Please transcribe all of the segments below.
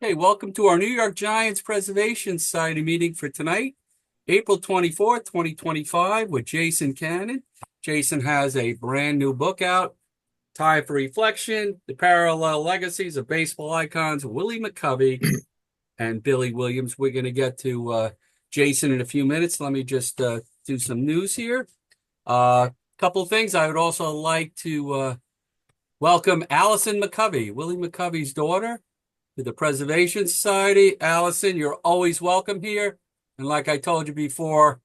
Hey, welcome to our New York Giants Preservation Society meeting for tonight, April 24th, 2025, with Jason Cannon. Jason has a brand new book out, Time for Reflection, The Parallel Legacies of Baseball Icons, Willie Mccovey and Billy Williams. We're going to get to Jason in a few minutes. Let me just do some news here. Couple of things. I would also like to welcome Allison Mccovey, Willie Mccovey's daughter, to the Preservation Society. Allison, you're always welcome here. And like I told you before,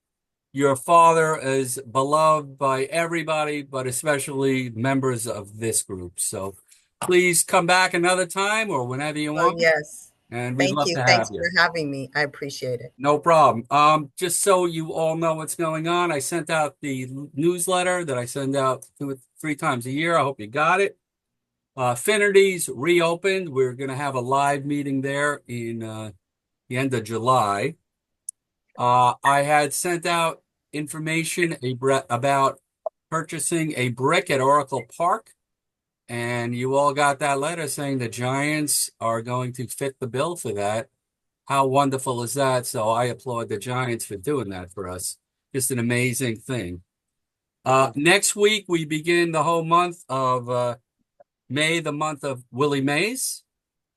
your father is beloved by everybody, but especially members of this group. So please come back another time or whenever you Oh, want. yes. And we'd Thank love you. to have Thanks you. for having me. I appreciate it. No problem. Just so you all know what's going on, I sent out the newsletter that I send out 2 or 3 times a year. I hope you got it. Affinity's reopened. We're going to have a live meeting there in the end of July. I had sent out information about purchasing a brick at Oracle Park, and you all got that letter saying the Giants are going to fit the bill for that. How wonderful is that? So I applaud the Giants for doing that for us. Just an amazing thing. Next week, we begin the whole month of May, the month of Willie Mays,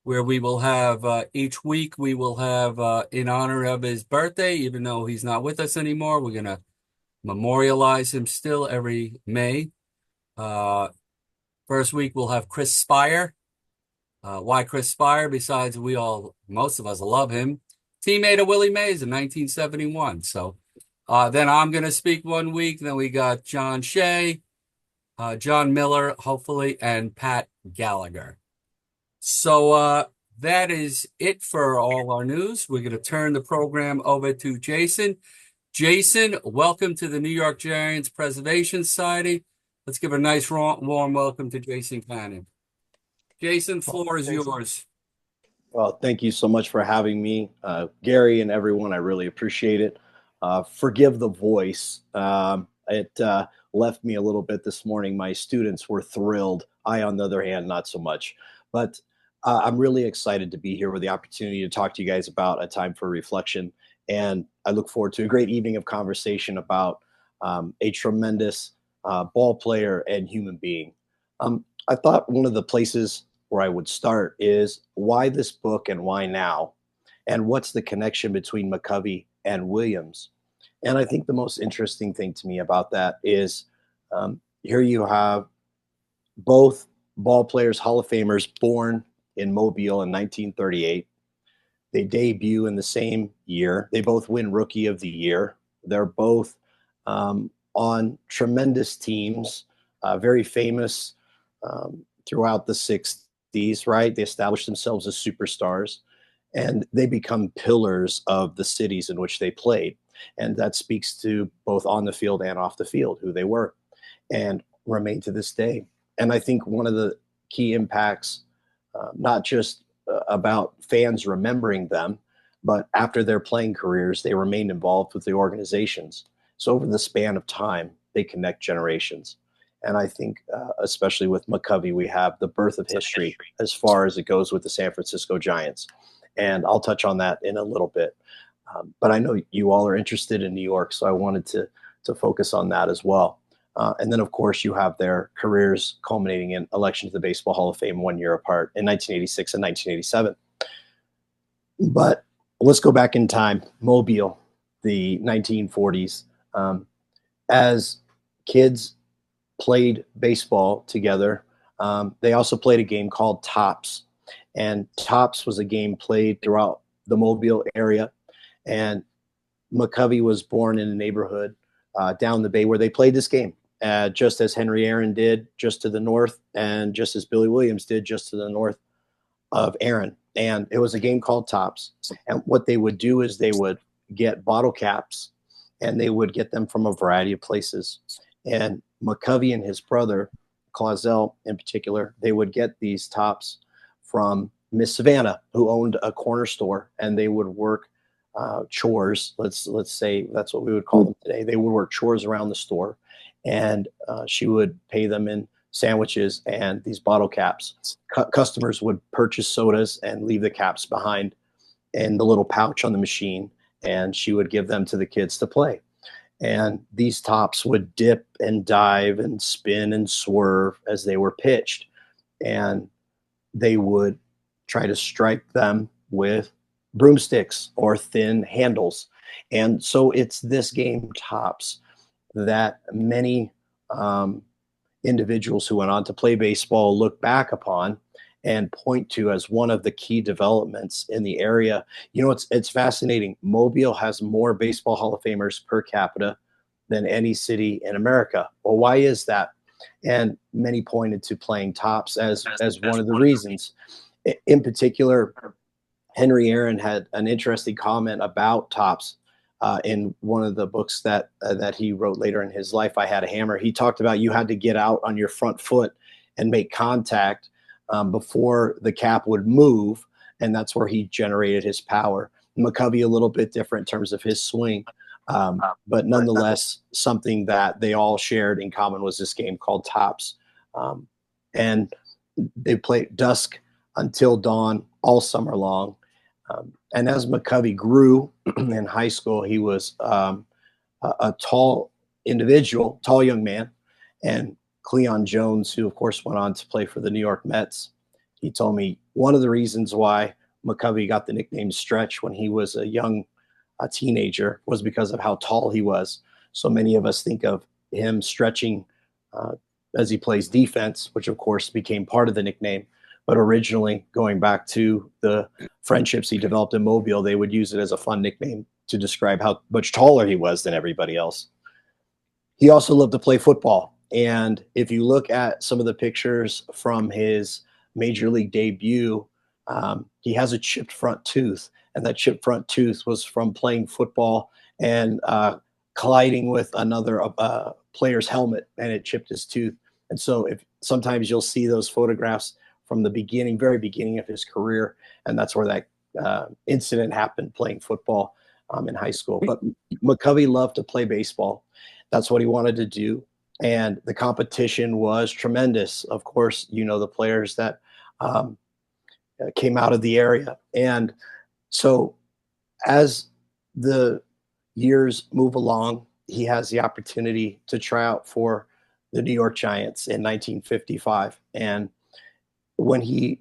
where we will have each week we will have in honor of his birthday, even though he's not with us anymore. We're going to memorialize him still every May. Uh, First week we'll have Chris Spire. Why Chris Spire? Besides, most of us love him. Teammate of Willie Mays in 1971. So then I'm going to speak one week. Then we got John Shea, John Miller, hopefully, and Pat Gallagher. So that is it for all our news. We're going to turn the program over to Jason. Jason, welcome to the New York Giants Preservation Society. Let's give a nice warm welcome to Jason Cannon. Jason, floor is yours. Well, thank you so much for having me, Gary and everyone. I really appreciate it. Forgive the voice. It left me a little bit this morning. My students were thrilled. I, on the other hand, not so much. But I'm really excited to be here with the opportunity to talk to you guys about a time for reflection. And I look forward to a great evening of conversation about a tremendous ball player and human being. I thought one of the places where I would start is why this book and why now? And what's the connection between Mccovey and Williams? And I think the most interesting thing to me about that is here you have both ball players, Hall of Famers, born in Mobile in 1938. They debut in the same year. They both win Rookie of the Year. They're both on tremendous teams, very famous throughout the 60s, right? They established themselves as superstars and they become pillars of the cities in which they played. And that speaks to both on the field and off the field, who they were and remain to this day. And I think one of the key impacts, not just about fans remembering them, but after their playing careers, they remained involved with the organizations. So over the span of time, they connect generations. And I think, especially with Mccovey, we have the birth of history as far as it goes with the San Francisco Giants. And I'll touch on that in a little bit. But I know you all are interested in New York, so I wanted to focus on that as well. And then, of course, you have their careers culminating in election to the Baseball Hall of Fame 1 year apart in 1986 and 1987. But let's go back in time. Mobile, the 1940s. As kids played baseball together, they also played a game called Tops. And Tops was a game played throughout the Mobile area. And Mccovey was born in a neighborhood down the bay where they played this game, just as Henry Aaron did just to the north, and just as Billy Williams did just to the north of Aaron. And it was a game called Tops. And what they would do is they would get bottle caps, and they would get them from a variety of places. And Mccovey and his brother, Clausel in particular, they would get these tops from Miss Savannah, who owned a corner store, and they would work chores. Let's say that's what we would call them today. They would work chores around the store, and she would pay them in sandwiches and these bottle caps. Customers would purchase sodas and leave the caps behind in the little pouch on the machine, and she would give them to the kids to play. And these tops would dip and dive and spin and swerve as they were pitched. And they would try to strike them with broomsticks or thin handles. And so it's this game, tops, that many individuals who went on to play baseball look back upon and point to as one of the key developments in the area. You know, it's fascinating. Mobile has more baseball Hall of Famers per capita than any city in America. Well, why is that? And many pointed to playing tops as one of the reasons. In particular, Henry Aaron had an interesting comment about tops in one of the books that he wrote later in his life, I Had a Hammer. He talked about you had to get out on your front foot and make contact before the cap would move, and that's where he generated his power. Mccovey a little bit different in terms of his swing, but nonetheless, something that they all shared in common was this game called tops. And they played dusk until dawn all summer long. And as Mccovey grew in high school, he was a tall individual, tall young man. And Cleon Jones, who of course went on to play for the New York Mets, he told me one of the reasons why Mccovey got the nickname Stretch when he was a teenager was because of how tall he was. So many of us think of him stretching as he plays defense, which of course became part of the nickname. But originally, going back to the friendships he developed in Mobile, they would use it as a fun nickname to describe how much taller he was than everybody else. He also loved to play football. And if you look at some of the pictures from his major league debut, he has a chipped front tooth. And that chipped front tooth was from playing football and colliding with another player's helmet, and it chipped his tooth. And so sometimes you'll see those photographs from the beginning, very beginning of his career, and that's where that incident happened, playing football in high school. But Mccovey loved to play baseball. That's what he wanted to do, and the competition was tremendous. Of course, you know the players that came out of the area. And so as the years move along, he has the opportunity to try out for the New York Giants in 1955. And when he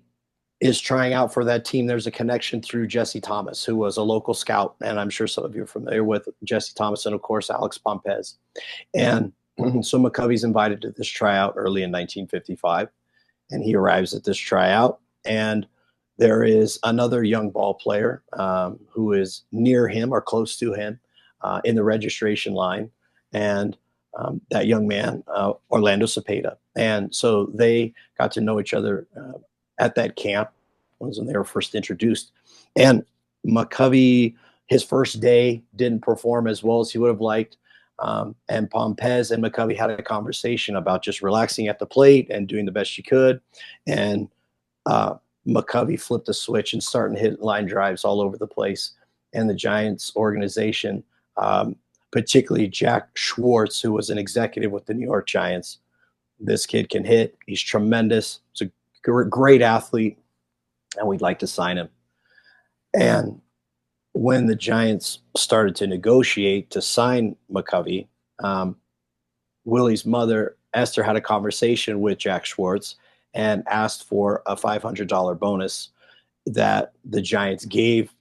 is trying out for that team, there's a connection through Jesse Thomas, who was a local scout. And I'm sure some of you are familiar with Jesse Thomas and, of course, Alex Pompez. And so Mccovey's invited to this tryout early in 1955. And he arrives at this tryout. And there is another young ball player who is near him or close to him in the registration line. And that young man, Orlando Cepeda. And so they got to know each other at that camp when they were first introduced. And Mccovey, his first day, didn't perform as well as he would have liked. And Pompez and Mccovey had a conversation about just relaxing at the plate and doing the best you could. And Mccovey flipped a switch and started hitting line drives all over the place. And the Giants organization, particularly Jack Schwartz, who was an executive with the New York Giants. This kid can hit. He's tremendous. He's a great athlete, and we'd like to sign him. And when the Giants started to negotiate to sign Mccovey, Willie's mother, Esther, had a conversation with Jack Schwartz and asked for a $500 bonus that the Giants gave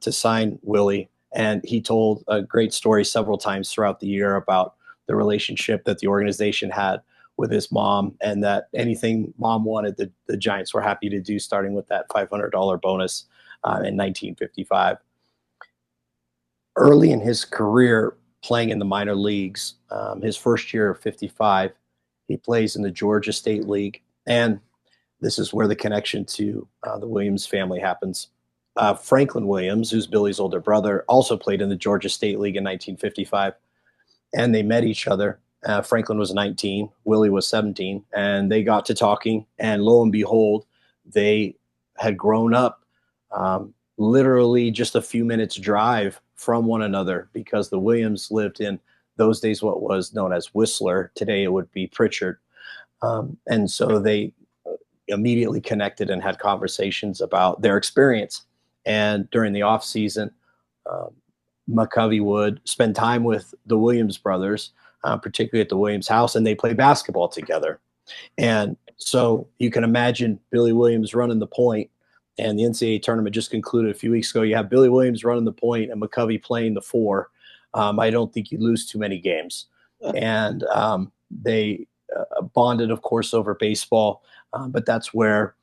to sign Willie. And he told a great story several times throughout the year about the relationship that the organization had with his mom, and that anything mom wanted, the Giants were happy to do, starting with that $500 bonus in 1955. Early in his career playing in the minor leagues, his first year of 55, he plays in the Georgia State League. And this is where the connection to the Williams family happens. Franklin Williams, who's Billy's older brother, also played in the Georgia State League in 1955. And they met each other. Franklin was 19, Willie was 17, and they got to talking. And lo and behold, they had grown up literally just a few minutes drive from one another, because the Williams lived in those days what was known as Whistler. Today it would be Pritchard. And so they immediately connected and had conversations about their experience. And during the off season, Mccovey would spend time with the Williams brothers, particularly at the Williams house, and they play basketball together. And so you can imagine Billy Williams running the point, and the NCAA tournament just concluded a few weeks ago. You have Billy Williams running the point and Mccovey playing the four. I don't think you lose too many games. And they bonded, of course, over baseball, but that's where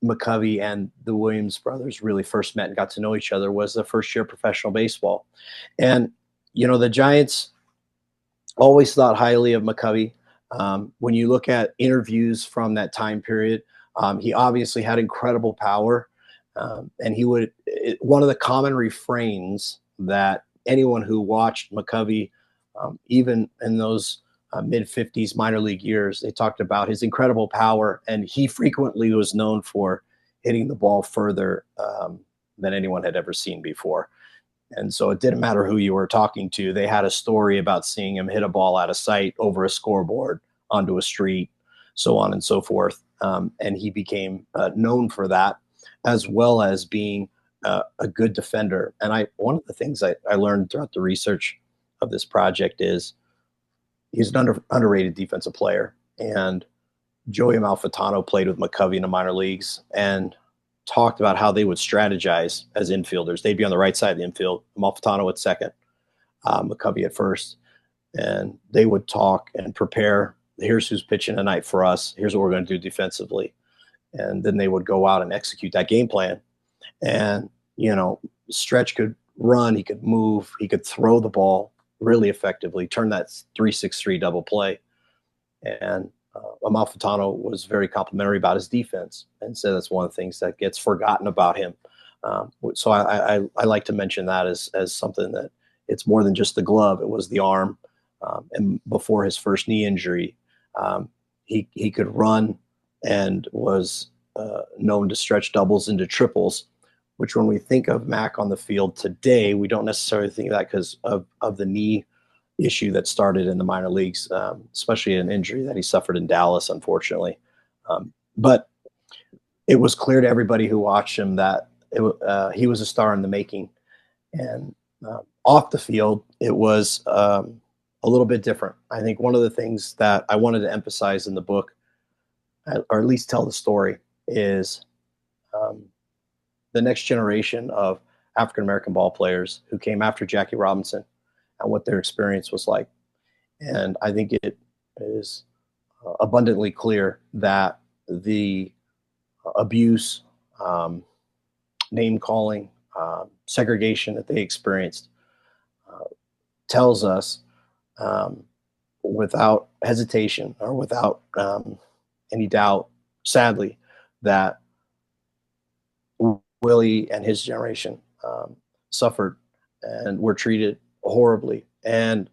Mccovey and the Williams brothers really first met and got to know each other, was the first year of professional baseball. And, you know, the Giants always thought highly of Mccovey. When you look at interviews from that time period, he obviously had incredible power. And he would, one of the common refrains that anyone who watched Mccovey, even in those mid 50s minor league years, they talked about his incredible power. And he frequently was known for hitting the ball further than anyone had ever seen before. And so it didn't matter who you were talking to. They had a story about seeing him hit a ball out of sight over a scoreboard, onto a street, so on and so forth. And he became known for that, as well as being a good defender. And one of the things I learned throughout the research of this project is he's an underrated defensive player. And Joey Amalfitano played with Mccovey in the minor leagues and talked about how they would strategize as infielders. They'd be on the right side of the infield, Amalfitano at second, Mccovey at first, and they would talk and prepare. Here's who's pitching tonight for us. Here's what we're going to do defensively. And then they would go out and execute that game plan. And, you know, Stretch could run, he could move, he could throw the ball really effectively, turn that 3-6-3 double play. And Amalfitano was very complimentary about his defense and said that's one of the things that gets forgotten about him. So I like to mention that as something that it's more than just the glove. It was the arm. And before his first knee injury, he could run and was known to stretch doubles into triples, which when we think of Mac on the field today, we don't necessarily think of that because of the knee issue that started in the minor leagues, especially an injury that he suffered in Dallas, unfortunately. But it was clear to everybody who watched him that he was a star in the making. And off the field, it was a little bit different. I think one of the things that I wanted to emphasize in the book, or at least tell the story, is the next generation of African-American ball players who came after Jackie Robinson and what their experience was like. And I think it is abundantly clear that the abuse, name calling, segregation that they experienced tells us without hesitation or without any doubt, sadly, that Willie and his generation suffered and were treated horribly. And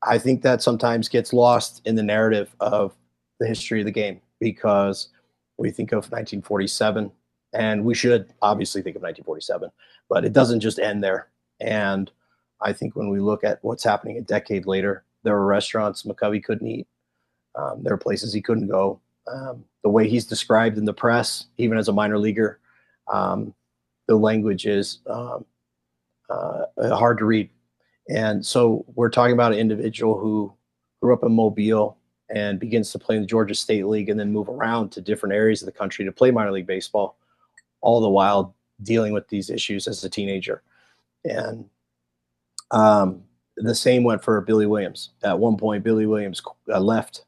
I think that sometimes gets lost in the narrative of the history of the game, because we think of 1947, and we should obviously think of 1947, but it doesn't just end there. And I think when we look at what's happening a decade later, there were restaurants Mccovey couldn't eat. There are places he couldn't go. The way he's described in the press, even as a minor leaguer, the language is hard to read. And so we're talking about an individual who grew up in Mobile and begins to play in the Georgia State League and then move around to different areas of the country to play minor league baseball, all the while dealing with these issues as a teenager. And the same went for Billy Williams. At one point, Billy Williams left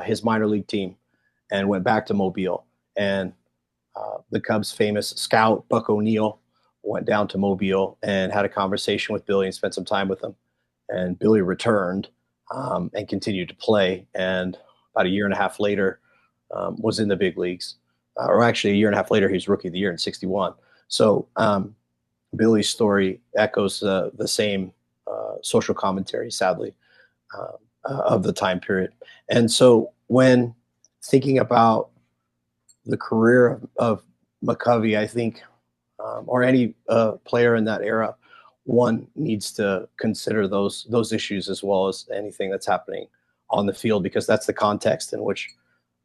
his minor league team and went back to Mobile. And the Cubs' famous scout, Buck O'Neill, went down to Mobile and had a conversation with Billy and spent some time with him. And Billy returned and continued to play. And about a year and a half later, was in the big leagues. Or actually, a year and a half later, he was Rookie of the Year in '61. So Billy's story echoes the same social commentary, sadly, of the time period. And so when thinking about the career of Mccovey, I think, or any player in that era, one needs to consider those issues as well as anything that's happening on the field, because that's the context in which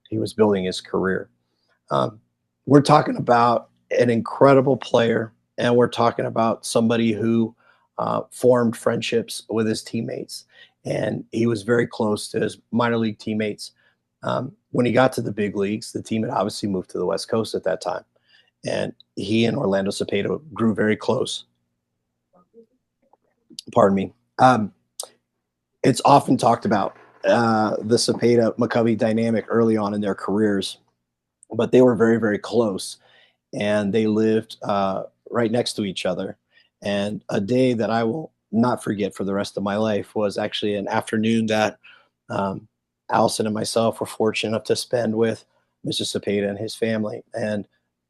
he was building his career. We're talking about an incredible player, and we're talking about somebody who formed friendships with his teammates, and he was very close to his minor league teammates. When he got to the big leagues, the team had obviously moved to the West Coast at that time, and he and Orlando Cepeda grew very close. Pardon me. It's often talked about the Cepeda-Mccovey dynamic early on in their careers, but they were very, very close, and they lived right next to each other. And a day that I will not forget for the rest of my life was actually an afternoon that Allison and myself were fortunate enough to spend with Mr. Cepeda and his family, and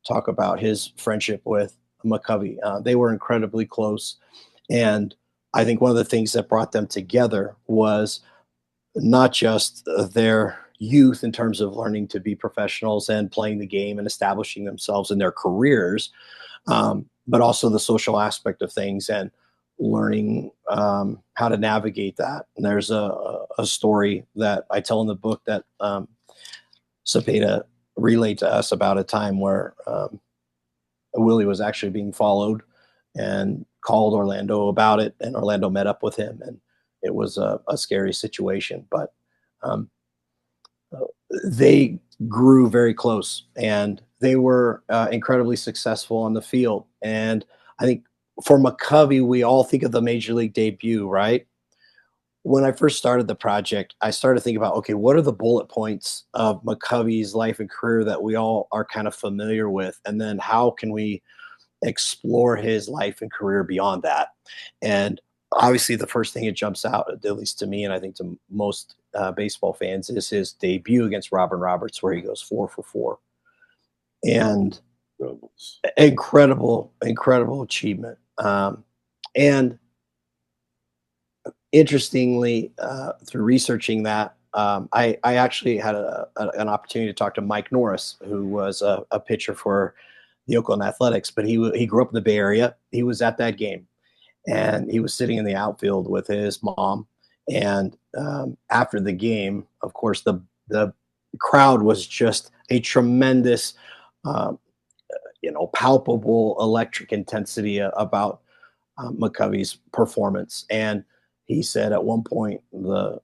talk about his friendship with Mccovey. They were incredibly close, and I think one of the things that brought them together was not just their youth in terms of learning to be professionals and playing the game and establishing themselves in their careers, but also the social aspect of things and learning how to navigate that. And there's a story that I tell in the book that Cepeda relayed to us about a time where Willie was actually being followed, and called Orlando about it, and Orlando met up with him, and it was a scary situation. But they grew very close, and they were incredibly successful on the field. And I think for Mccovey, we all think of the major league debut, right? When I first started the project, I started thinking about, okay, what are the bullet points of Mccovey's life and career that we all are kind of familiar with? And then how can we explore his life and career beyond that? And obviously the first thing that jumps out, at least to me, and I think to most baseball fans, is his debut against Robin Roberts, where he goes 4 for 4. And incredible achievement. And interestingly, through researching that, I actually had an opportunity to talk to Mike Norris, who was a pitcher for the Oakland Athletics, but he grew up in the Bay Area. He was at that game, and he was sitting in the outfield with his mom. And after the game, of course, the crowd was just a tremendous, palpable electric intensity about Mccovey's performance. And he said at one point the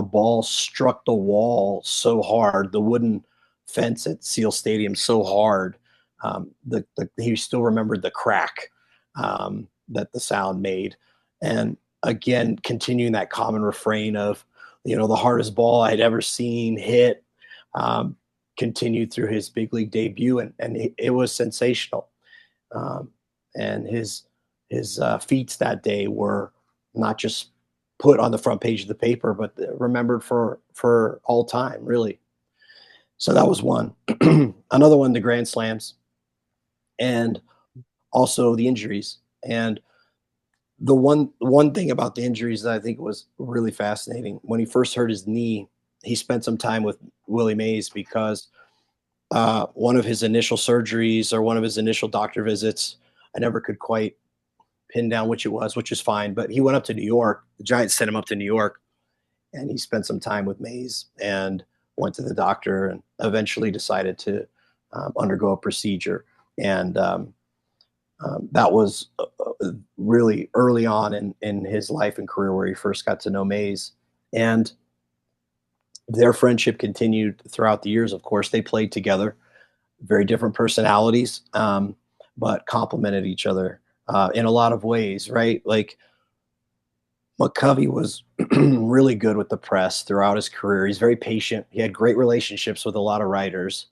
ball struck the wall so hard, the wooden fence at Seal Stadium so hard, he still remembered the crack that the sound made. And again, continuing that common refrain of, the hardest ball I'd ever seen hit, continued through his big league debut, and it was sensational. And his feats that day were not just put on the front page of the paper, but remembered for all time, really. So that was one. Another one, the Grand Slams, and also the injuries. And the one thing about the injuries that I think was really fascinating, when he first hurt his knee, he spent some time with Willie Mays, because one of his initial surgeries, or one of his initial doctor visits, I never could quite pin down which it was, which is fine, but he went up to New York. The Giants sent him up to New York, and he spent some time with Mays and went to the doctor, and eventually decided to undergo a procedure. And that was really early on in his life and career, where he first got to know Mays. And their friendship continued throughout the years. Of course, they played together, very different personalities, but complemented each other in a lot of ways, right? Like, Mccovey was really good with the press throughout his career. He's very patient. He had great relationships with a lot of writers.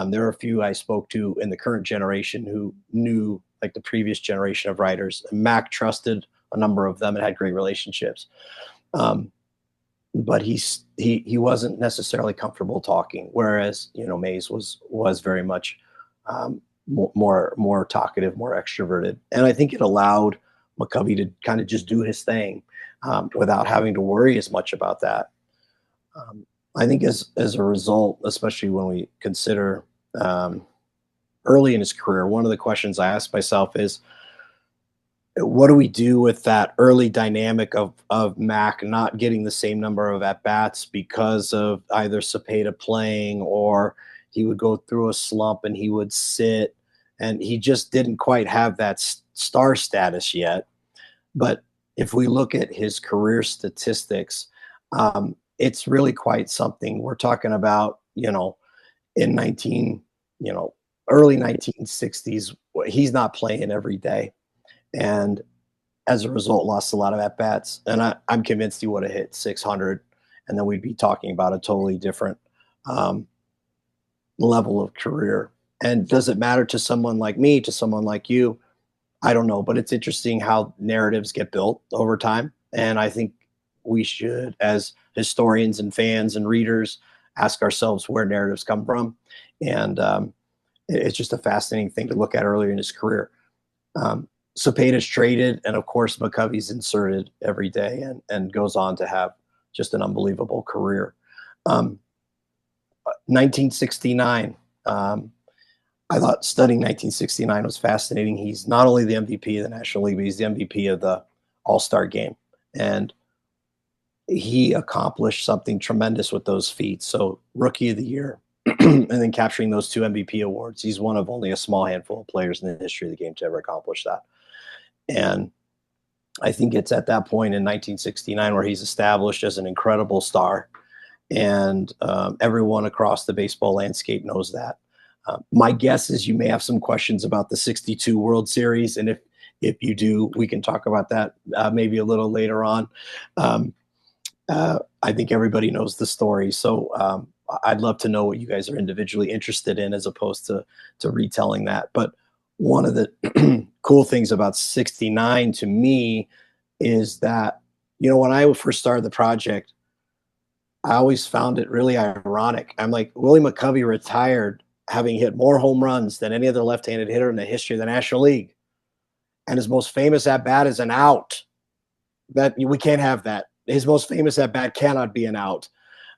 There are a few I spoke to in the current generation who knew, like, the previous generation of writers. Mac trusted a number of them and had great relationships. But he wasn't necessarily comfortable talking, whereas Mays was very much more talkative, more extroverted, and I think it allowed Mccovey to kind of just do his thing without having to worry as much about that. I think as a result, especially when we consider early in his career, one of the questions I asked myself is, what do we do with that early dynamic of Mac not getting the same number of at bats because of either Cepeda playing, or he would go through a slump and he would sit, and he just didn't quite have that star status yet. But if we look at his career statistics, it's really quite something. We're talking about, in early 1960s, he's not playing every day. And as a result, lost a lot of at-bats. And I'm convinced he would have hit 600, and then we'd be talking about a totally different level of career. And does it matter to someone like me, to someone like you? I don't know, but it's interesting how narratives get built over time. And I think we should, as historians and fans and readers, ask ourselves where narratives come from. And it's just a fascinating thing to look at earlier in his career. Cepeda's traded, and of course Mccovey's inserted every day, and goes on to have just an unbelievable career. 1969, I thought studying 1969 was fascinating. He's not only the MVP of the National League, but he's the MVP of the All-Star game. And he accomplished something tremendous with those feats. So Rookie of the Year, and then capturing those 2 MVP awards. He's one of only a small handful of players in the history of the game to ever accomplish that. And I think it's at that point in 1969 where he's established as an incredible star. And everyone across the baseball landscape knows that. My guess is you may have some questions about the 62 World Series. And if you do, we can talk about that maybe a little later on. I think everybody knows the story. So I'd love to know what you guys are individually interested in as opposed to retelling that. But one of the cool things about 69 to me is that, when I first started the project, I always found it really ironic. I'm like, Willie Mccovey retired having hit more home runs than any other left-handed hitter in the history of the National League. And his most famous at-bat is an out. That we can't have that. His most famous at-bat cannot be an out.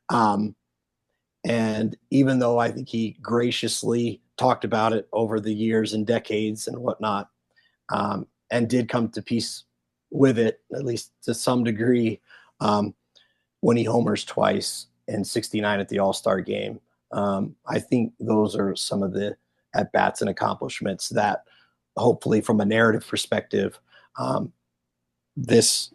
And even though I think he graciously talked about it over the years and decades and whatnot, and did come to peace with it, at least to some degree, when he homers twice in 69 at the All-Star game. I think those are some of the at-bats and accomplishments that hopefully from a narrative perspective, this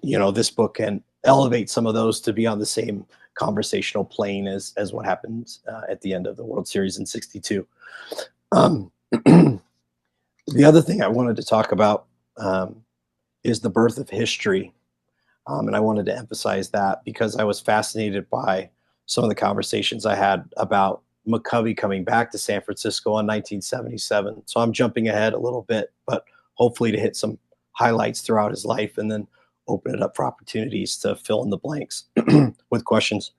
book can elevate some of those to be on the same conversational plane as what happened at the end of the World Series in 62. The other thing I wanted to talk about is the birth of history. And I wanted to emphasize that because I was fascinated by some of the conversations I had about Mccovey coming back to San Francisco in 1977. So I'm jumping ahead a little bit, but hopefully to hit some highlights throughout his life and then open it up for opportunities to fill in the blanks with questions.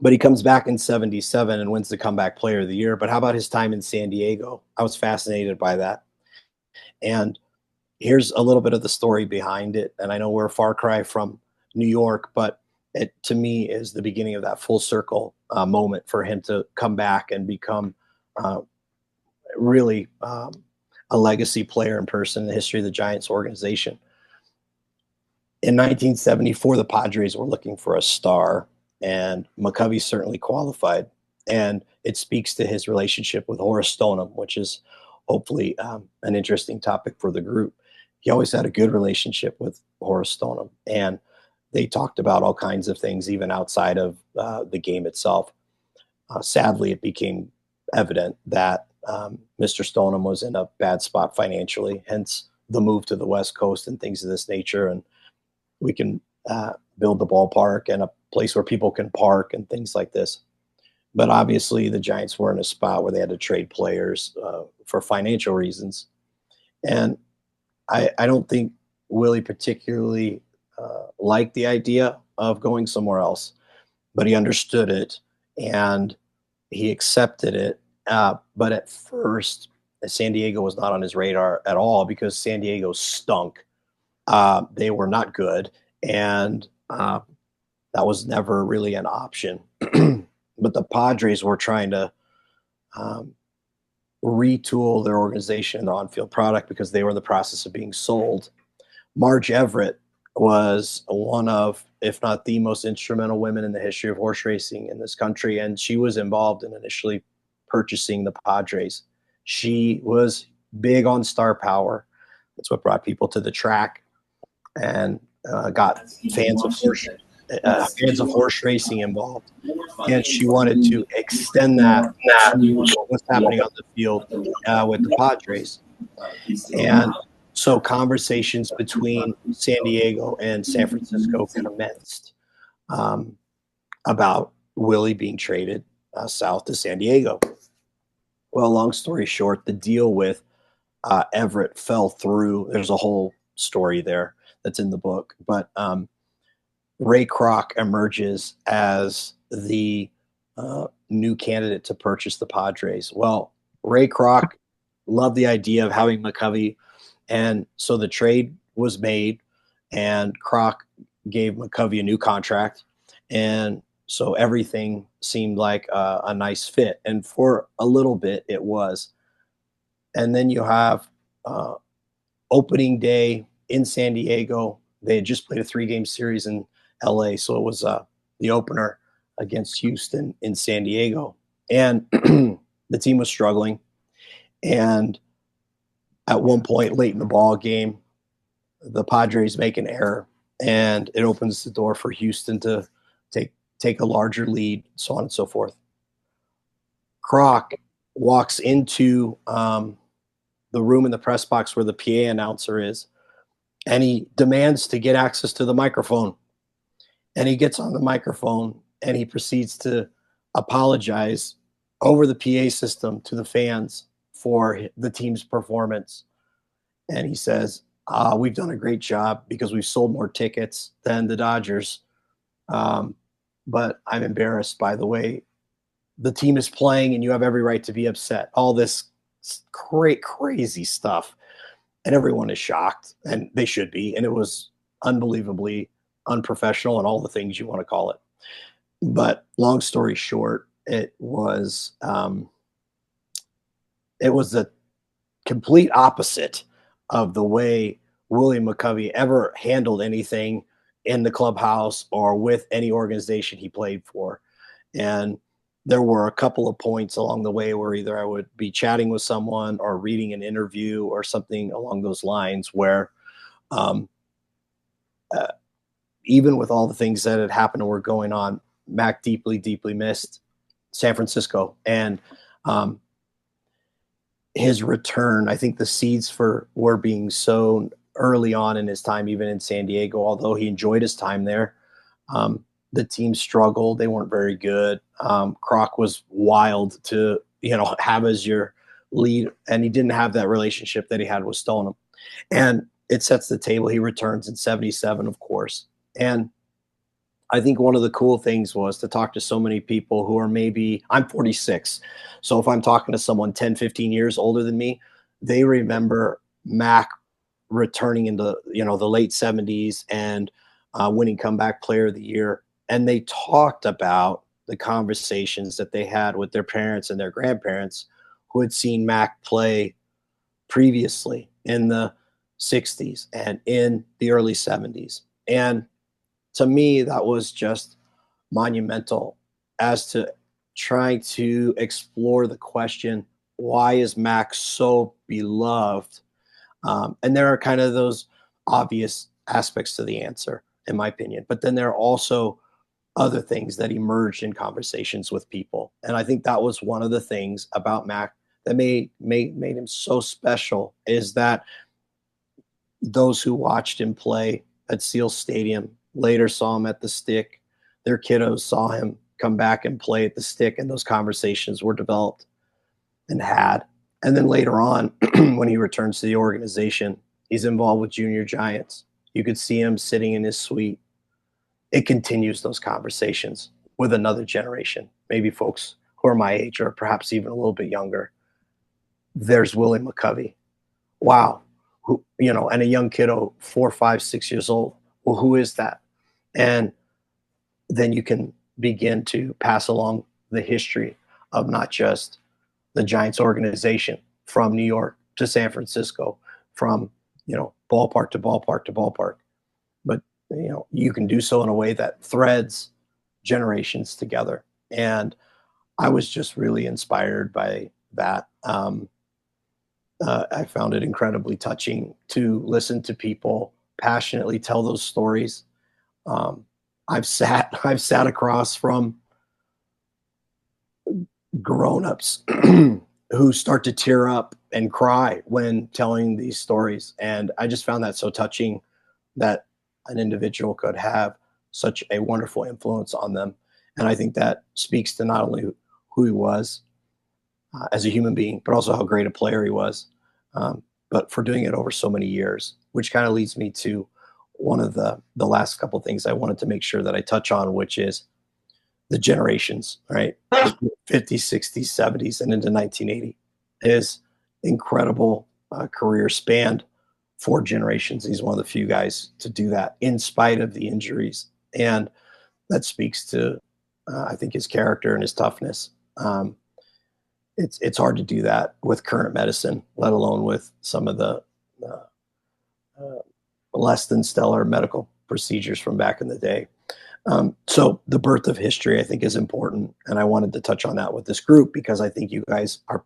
But he comes back in 77 and wins the Comeback Player of the Year. But how about his time in San Diego? I was fascinated by that. And here's a little bit of the story behind it. And I know we're a far cry from New York, but it, to me, is the beginning of that full circle moment for him to come back and become really a legacy player and person in the history of the Giants organization. In 1974, the Padres were looking for a star, and Mccovey certainly qualified. And it speaks to his relationship with Horace Stoneham, which is hopefully an interesting topic for the group. He always had a good relationship with Horace Stoneham, and they talked about all kinds of things, even outside of the game itself. Sadly, it became evident that Mr. Stoneham was in a bad spot financially, hence the move to the West Coast and things of this nature. And we can build the ballpark and a place where people can park and things like this. But obviously, the Giants were in a spot where they had to trade players for financial reasons. And I don't think Willie particularly liked the idea of going somewhere else, but he understood it and he accepted it. But at first, San Diego was not on his radar at all because San Diego stunk. They were not good, and that was never really an option. But the Padres were trying to retool their organization and their on-field product because they were in the process of being sold. Marge Everett was one of, if not the most instrumental women in the history of horse racing in this country, and she was involved in initially purchasing the Padres. She was big on star power. That's what brought people to the track and got fans of horse racing involved. And she wanted to extend that to what was happening on the field with the Padres. And so conversations between San Diego and San Francisco commenced about Willie being traded south to San Diego. Well, long story short, the deal with Everett fell through. There's a whole story there that's in the book. But Ray Kroc emerges as the new candidate to purchase the Padres. Well, Ray Kroc loved the idea of having Mccovey, and so the trade was made, and Kroc gave Mccovey a new contract, and so everything seemed like a nice fit. And for a little bit, it was. And then you have opening day in San Diego. They had just played a 3-game series in LA, so it was the opener against Houston in San Diego, and the team was struggling. And at one point late in the ball game, the Padres make an error, and it opens the door for Houston to take a larger lead, so on and so forth. Kroc walks into the room in the press box where the PA announcer is, and he demands to get access to the microphone. And he gets on the microphone and he proceeds to apologize over the PA system to the fans for the team's performance. And he says, we've done a great job because we've sold more tickets than the Dodgers. But I'm embarrassed by the way the team is playing, and you have every right to be upset. All this great, crazy stuff. And everyone is shocked, and they should be. And it was unbelievably unprofessional and all the things you want to call it. But long story short, it was the complete opposite of the way Willie Mccovey ever handled anything in the clubhouse or with any organization he played for. And there were a couple of points along the way where either I would be chatting with someone or reading an interview or something along those lines where even with all the things that had happened and were going on, Mac deeply, deeply missed San Francisco. And his return, I think the seeds were being sown early on in his time, even in San Diego, although he enjoyed his time there. The team struggled. They weren't very good. Kroc was wild to, have as your lead, and he didn't have that relationship that he had with Stoneham. And it sets the table. He returns in 77, of course. And I think one of the cool things was to talk to so many people who are I'm 46. So if I'm talking to someone 10, 15 years older than me, they remember Mac returning into, the late 70s and winning comeback player of the year. And they talked about the conversations that they had with their parents and their grandparents who had seen Mac play previously in the 60s and in the early 70s. And to me, that was just monumental as to trying to explore the question, why is Mac so beloved? And there are kind of those obvious aspects to the answer, in my opinion. But then there are also other things that emerged in conversations with people. And I think that was one of the things about Mac that made him so special, is that those who watched him play at Seal Stadium later saw him at the Stick. Their kiddos saw him come back and play at the Stick, and those conversations were developed and had. And then later on, when he returns to the organization, he's involved with Junior Giants. You could see him sitting in his suite. It continues those conversations with another generation, maybe folks who are my age or perhaps even a little bit younger. There's Willie Mccovey. Wow. Who, and a young kiddo, 4, 5, 6 years old. Well, who is that? And then you can begin to pass along the history of not just the Giants organization from New York to San Francisco, from, ballpark to ballpark to ballpark. But, you can do so in a way that threads generations together. And I was just really inspired by that. I found it incredibly touching to listen to people passionately tell those stories. I've sat across from grown-ups who start to tear up and cry when telling these stories. And I just found that so touching, that an individual could have such a wonderful influence on them. And I think that speaks to not only who he was as a human being, but also how great a player he was, but for doing it over so many years, which kind of leads me to one of the last couple things I wanted to make sure that I touch on, which is the generations, right? 50s, 60s, 70s, and into 1980. His incredible career spanned 4 generations. He's one of the few guys to do that in spite of the injuries. And that speaks to, I think, his character and his toughness. It's hard to do that with current medicine, let alone with some of the less than stellar medical procedures from back in the day. So the birth of history, I think, is important. And I wanted to touch on that with this group because I think you guys are,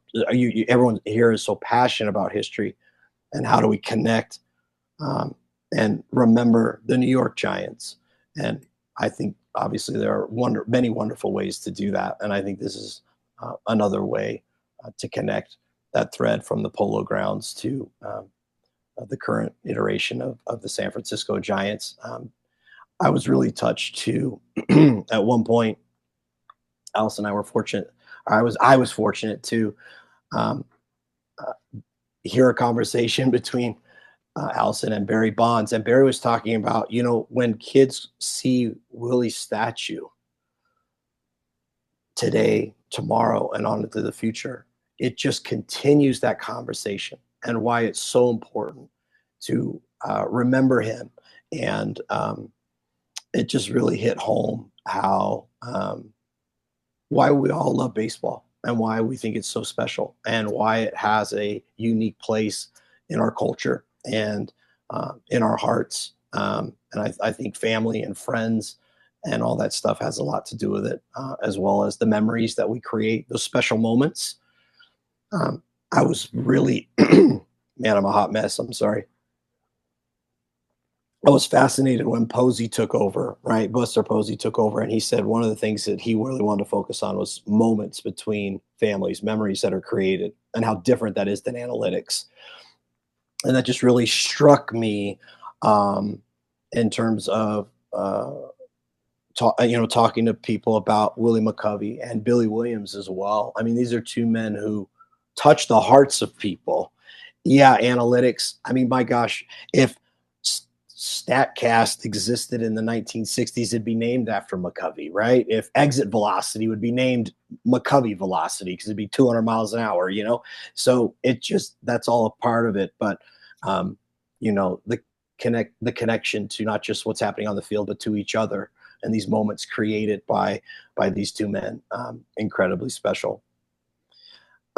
everyone here is so passionate about history and how do we connect and remember the New York Giants. And I think obviously there are many wonderful ways to do that. And I think this is another way to connect that thread from the Polo Grounds to the current iteration of the San Francisco Giants. I was really touched too. At one point, Alice and I were fortunate. I was fortunate to hear a conversation between Allison and Barry Bonds, and Barry was talking about, when kids see Willie's statue today, tomorrow, and on into the future, it just continues that conversation and why it's so important to remember him. And it just really hit home how why we all love baseball and why we think it's so special and why it has a unique place in our culture and in our hearts. And I think family and friends and all that stuff has a lot to do with it, as well as the memories that we create, those special moments. I was really, man, I'm a hot mess. I'm sorry. I was fascinated when Posey took over, right? Buster Posey took over, and he said one of the things that he really wanted to focus on was moments between families, memories that are created, and how different that is than analytics. And that just really struck me in terms of talking to people about Willie Mccovey and Billy Williams as well. I mean, these are 2 men who touch the hearts of people. Yeah, analytics. I mean, my gosh, if StatCast existed in the 1960s, it'd be named after Mccovey, right? If exit velocity would be named Mccovey velocity because it'd be 200 miles an hour, So that's all a part of it. But, the connection to not just what's happening on the field, but to each other and these moments created by these 2 men, incredibly special.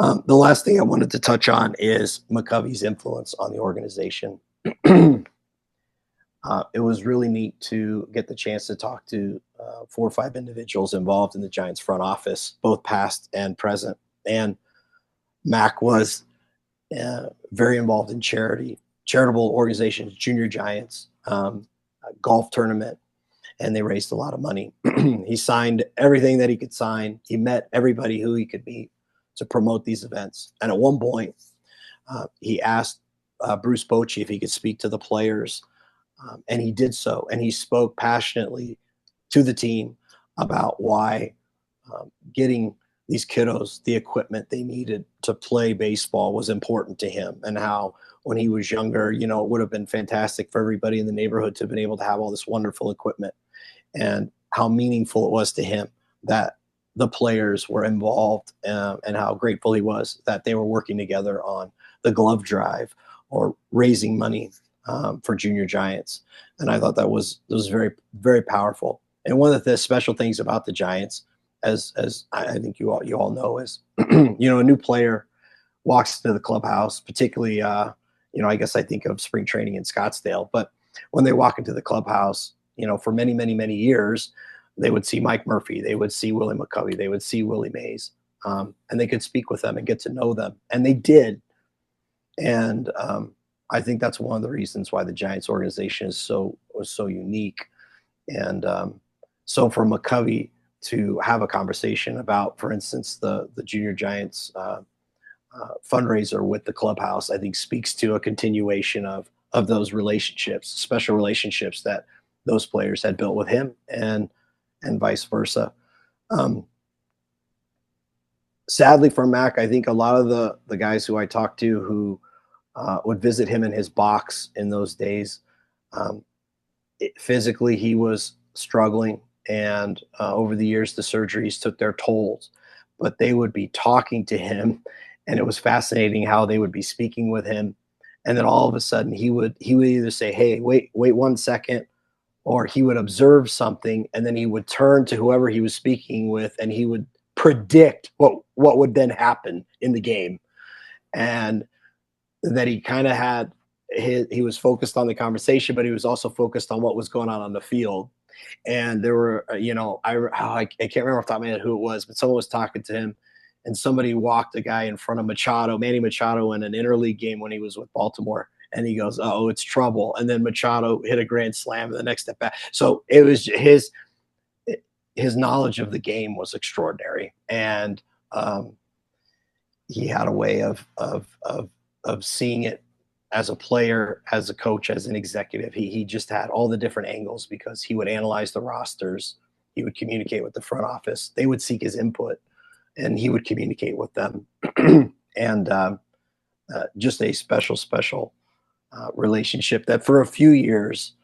The last thing I wanted to touch on is Mccovey's influence on the organization. It was really neat to get the chance to talk to 4 or 5 individuals involved in the Giants front office, both past and present. And Mac was very involved in charitable organizations, Junior Giants, golf tournament, and they raised a lot of money. He signed everything that he could sign. He met everybody who he could meet to promote these events. And at one point, he asked Bruce Bochy if he could speak to the players. And he did so. And he spoke passionately to the team about why getting these kiddos the equipment they needed to play baseball was important to him, and how when he was younger, it would have been fantastic for everybody in the neighborhood to have been able to have all this wonderful equipment, and how meaningful it was to him that the players were involved, and how grateful he was that they were working together on the glove drive or raising money for Junior Giants. And I thought that was very, very powerful. And one of the special things about the Giants as I think you all know, is a new player walks into the clubhouse, particularly I guess I think of spring training in Scottsdale, but when they walk into the clubhouse, for many, many, many years, they would see Mike Murphy, they would see Willie Mccovey, they would see Willie Mays, and they could speak with them and get to know them, and they did. And I think that's one of the reasons why the Giants organization was so unique. And so for Mccovey to have a conversation about, for instance, the Junior Giants fundraiser with the clubhouse, I think speaks to a continuation of those relationships, special relationships that those players had built with him, and vice versa. Sadly for Mac, I think a lot of the guys who I talked to who would visit him in his box in those days, physically he was struggling, and over the years the surgeries took their tolls, but they would be talking to him, and it was fascinating how they would be speaking with him, and then all of a sudden he would either say, hey, wait 1 second, or he would observe something, and then he would turn to whoever he was speaking with, and he would predict what would then happen in the game. And that he kind of had he was focused on the conversation, but he was also focused on what was going on the field. And there were, I can't remember off the top of my head who it was, but someone was talking to him, and somebody walked a guy in front of Manny Machado in an interleague game when he was with Baltimore. And he goes, oh, it's trouble. And then Machado hit a grand slam in the next step back. So it was his knowledge of the game was extraordinary. And he had a way of seeing it as a player, as a coach, as an executive. He just had all the different angles, because he would analyze the rosters. He would communicate with the front office. They would seek his input, and he would communicate with them. And just a special relationship that for a few years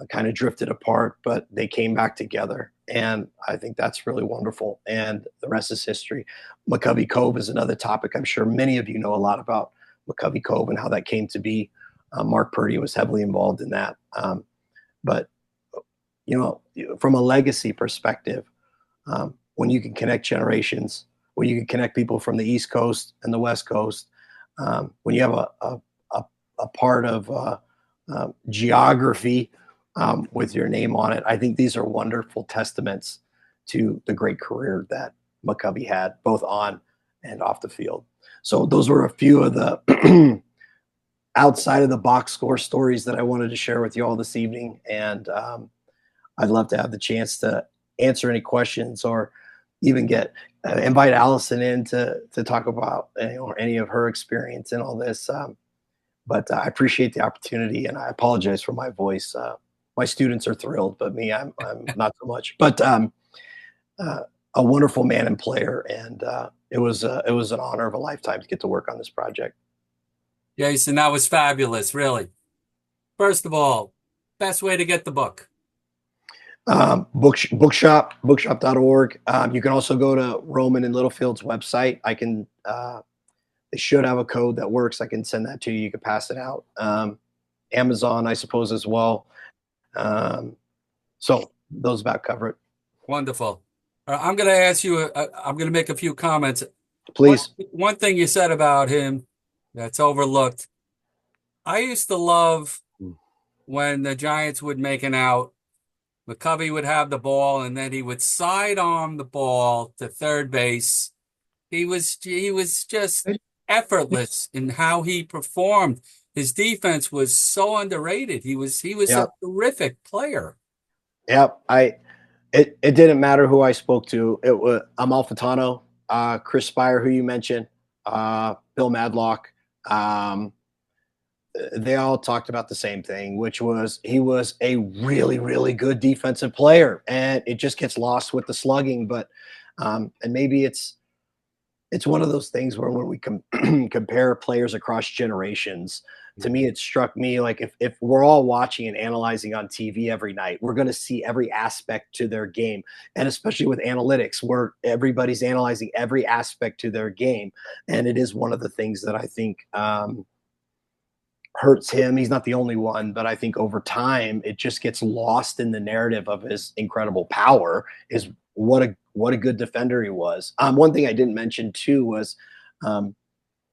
kind of drifted apart, but they came back together. And I think that's really wonderful. And the rest is history. Mccovey Cove is another topic. I'm sure many of you know a lot about Mccovey Cove and how that came to be. Mark Purdy was heavily involved in that. But, from a legacy perspective, when you can connect generations, when you can connect people from the East Coast and the West Coast, when you have a part of geography with your name on it, I think these are wonderful testaments to the great career that Mccovey had, both on and off the field. So those were a few of the outside of the box score stories that I wanted to share with you all this evening. And I'd love to have the chance to answer any questions, or even invite Allison in to talk about any of her experience in all this. But I appreciate the opportunity, and I apologize for my voice. My students are thrilled, but me, I'm not so much. But a wonderful man and player, and it was an honor of a lifetime to get to work on this project. Jason, that was fabulous, really. First of all, best way to get the book. Bookshop.org. You can also go to Roman and Littlefield's website. They should have a code that works. I can send that to you. You can pass it out. Amazon, I suppose, as well. So those about cover it. Wonderful. I'm going to ask you, I'm going to make a few comments. Please. One thing you said about him that's overlooked. I used to love when the Giants would make an out. Mccovey would have the ball, and then he would sidearm the ball to third base. He was just effortless in how he performed. His defense was so underrated. He was a terrific player. Yep. It didn't matter who I spoke to. It was Amalfitano, Chris Spire, who you mentioned, Bill Madlock. They all talked about the same thing, which was he was a really, really good defensive player, and it just gets lost with the slugging. But and maybe it's one of those things where when we compare players across generations, to me, it struck me like if we're all watching and analyzing on TV every night, we're going to see every aspect to their game. And especially with analytics, where everybody's analyzing every aspect to their game. And it is one of the things that I think hurts him. He's not the only one, but I think over time it just gets lost in the narrative of his incredible power. Is what a good defender he was. One thing I didn't mention too was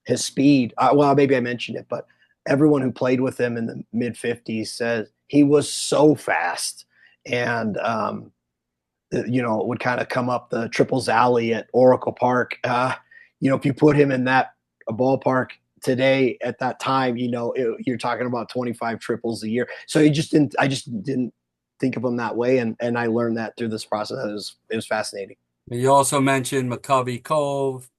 his speed. Well, maybe I mentioned it, but everyone who played with him in the mid 50s says he was so fast, and would kind of come up the triples alley at Oracle Park. If you put him in that ballpark today at that time, you're talking about 25 triples a year. So I just didn't think of him that way. And I learned that through this process. It was fascinating. You also mentioned McCovey Cove,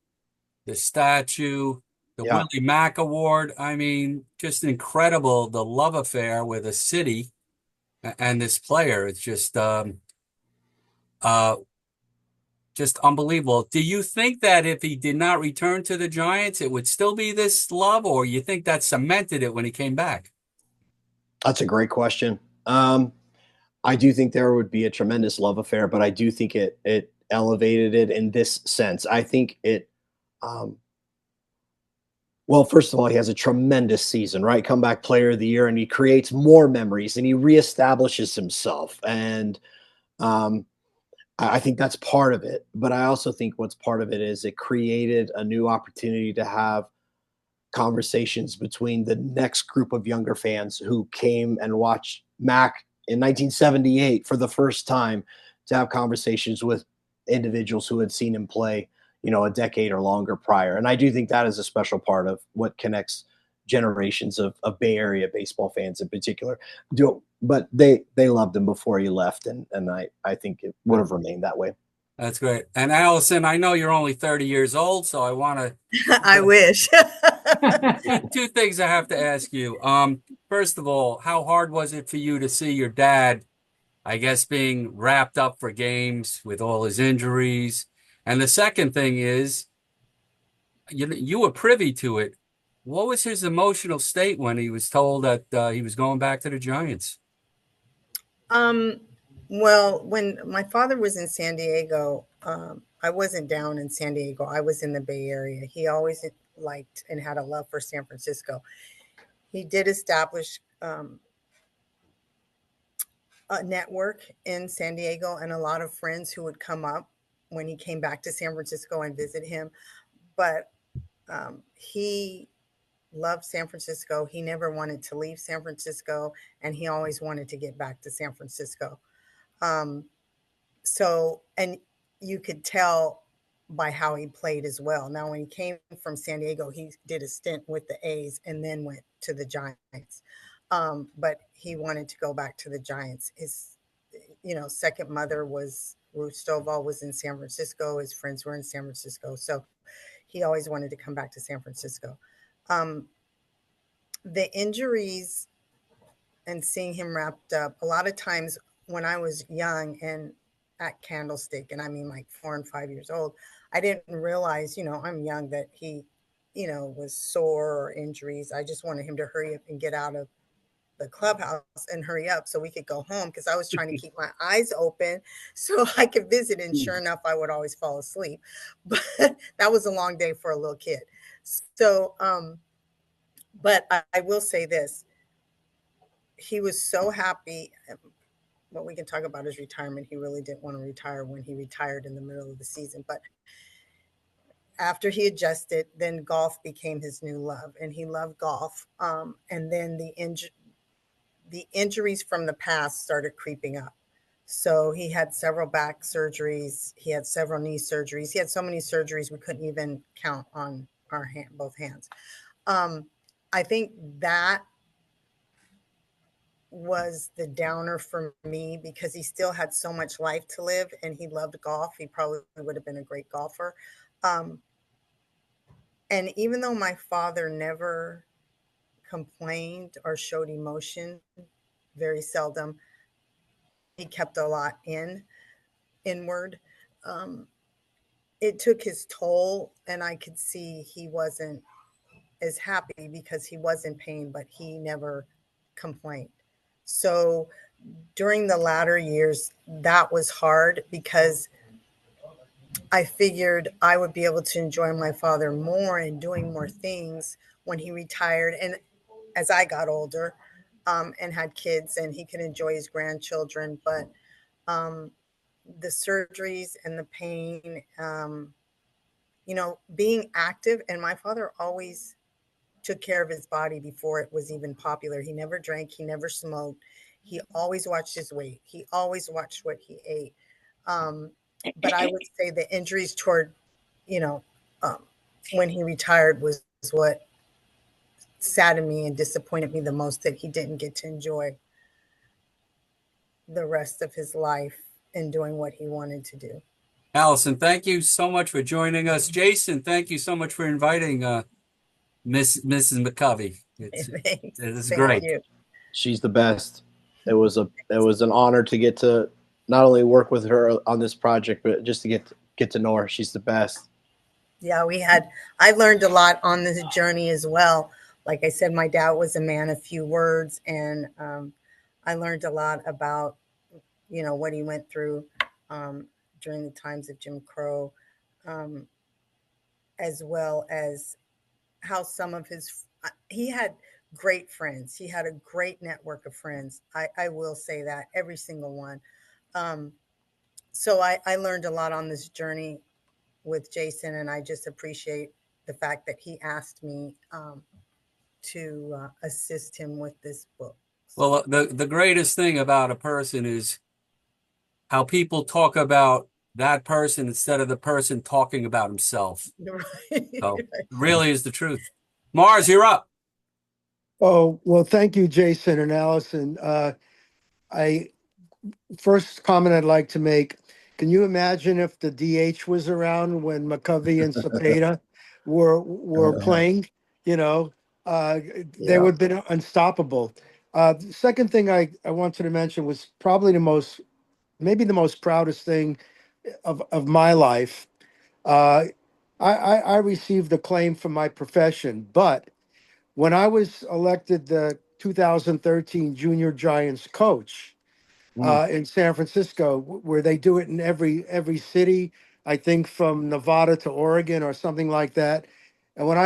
the statue, the Yeah. Willie Mack Award. I mean, just incredible, the love affair with a city and this player. It's just unbelievable. Do you think that if he did not return to the Giants, it would still be this love, or you think that cemented it when he came back? That's a great question. I do think there would be a tremendous love affair, but I do think it elevated it in this sense. I think it well, first of all, he has a tremendous season, right? Comeback player of the year, and he creates more memories and he reestablishes himself. And I think that's part of it. But I also think what's part of it is it created a new opportunity to have conversations between the next group of younger fans who came and watched Mac in 1978 for the first time, to have conversations with individuals who had seen him play, a decade or longer prior. And I do think that is a special part of what connects generations of Bay Area baseball fans in particular. But they loved him before he left, and I think it would have remained that way. That's great. And Allison, I know you're only 30 years old, so I want to. I wish. Two things I have to ask you. First of all, how hard was it for you to see your dad, I guess, being wrapped up for games with all his injuries? And the second thing is, you were privy to it. What was his emotional state when he was told that he was going back to the Giants? Well, when my father was in San Diego, I wasn't down in San Diego. I was in the Bay Area. He always liked and had a love for San Francisco. He did establish a network in San Diego and a lot of friends who would come up when he came back to San Francisco and visit him. But he loved San Francisco. He never wanted to leave San Francisco, and he always wanted to get back to San Francisco. And you could tell by how he played as well. Now, when he came from San Diego, he did a stint with the A's and then went to the Giants. But he wanted to go back to the Giants. His, second mother was Ruth Stovall, was in San Francisco. His friends were in San Francisco. So he always wanted to come back to San Francisco. The injuries and seeing him wrapped up, a lot of times when I was young and at Candlestick, and I mean like 4 and 5 years old, I didn't realize, I'm young, that he, was sore or injuries. I just wanted him to hurry up and get out of the clubhouse and hurry up so we could go home, because I was trying to keep my eyes open so I could visit. And sure enough, I would always fall asleep. But that was a long day for a little kid. So, but I will say this. He was so happy. What we can talk about is retirement. He really didn't want to retire when he retired in the middle of the season. But after he adjusted, then golf became his new love, and he loved golf. And then the injuries from the past started creeping up. So he had several back surgeries. He had several knee surgeries. He had so many surgeries we couldn't even count on our both hands. I think that was the downer for me, because he still had so much life to live and he loved golf. He probably would have been a great golfer. And even though my father never complained or showed emotion, very seldom, he kept a lot inward. It took his toll, and I could see he wasn't as happy because he was in pain, but he never complained. So during the latter years, that was hard, because I figured I would be able to enjoy my father more and doing more things when he retired. And as I got older, and had kids, and he could enjoy his grandchildren. But the surgeries and the pain, being active, and my father always took care of his body before it was even popular. He never drank, he never smoked. He always watched his weight. He always watched what he ate. But I would say the injuries toward, you know, um, when he retired was what saddened me and disappointed me the most, that he didn't get to enjoy the rest of his life in doing what he wanted to do. Allison, thank you so much for joining us. Jason, thank you so much for inviting Mrs. McCovey. Thanks. It's Thank great. you. She's the best. It was an honor to get to not only work with her on this project, but just to get to know her. She's the best. Yeah, I learned a lot on this journey as well. Like I said, my dad was a man of few words, and I learned a lot about, what he went through during the times of Jim Crow, as well as how some of he had great friends. He had a great network of friends. I will say that, every single one. So I learned a lot on this journey with Jason, and I just appreciate the fact that he asked me to assist him with this book. Well, the greatest thing about a person is how people talk about that person instead of the person talking about himself. Right. So it really is the truth. Mars, you're up. Oh, well, thank you, Jason and Allison. First comment I'd like to make, can you imagine if the DH was around when McCovey and Cepeda were playing? You know, they would have been unstoppable. The second thing I wanted to mention was probably maybe the most proudest thing of my life. I received acclaim from my profession, but when I was elected the 2013 Junior Giants coach in San Francisco, where they do it in every city, I think from Nevada to Oregon or something like that. And when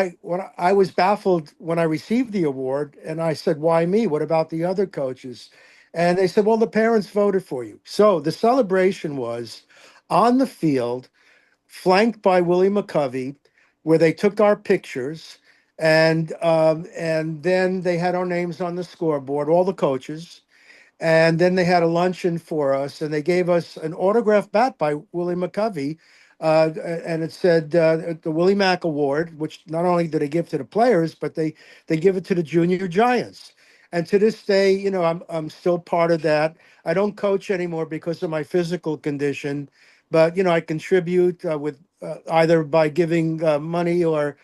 I was baffled when I received the award, and I said, "Why me? What about the other coaches?" And they said, "Well, the parents voted for you." So the celebration was on the field, flanked by Willie Mccovey, where they took our pictures, and then they had our names on the scoreboard, all the coaches, and then they had a luncheon for us, and they gave us an autographed bat by Willie Mccovey, and it said the Willie Mack Award, which not only do they give to the players, but they give it to the Junior Giants. And to this day, I'm still part of that. I don't coach anymore because of my physical condition, but I contribute with either by giving money or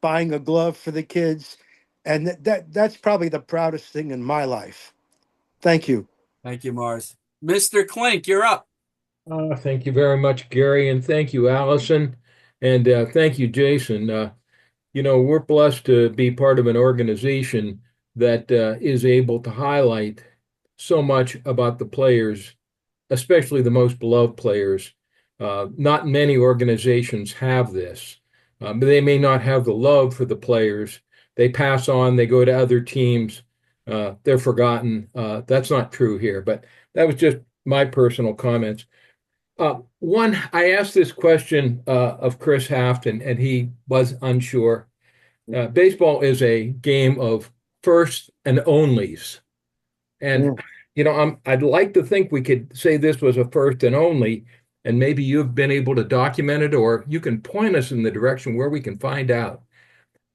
buying a glove for the kids, and that's probably the proudest thing in my life. Thank you. Thank you, Mars. Mr. Klink, you're up. Thank you very much, Gary, and thank you, Allison, and thank you, Jason. We're blessed to be part of an organization that is able to highlight so much about the players, especially the most beloved players. Not many organizations have this. But they may not have the love for the players. They pass on, they go to other teams, they're forgotten. That's not true here, but that was just my personal comments. One, I asked this question of Chris Haft, and he was unsure. Baseball is a game of firsts and onlys. And, I'd like to think we could say this was a first and only, and maybe you've been able to document it, or you can point us in the direction where we can find out.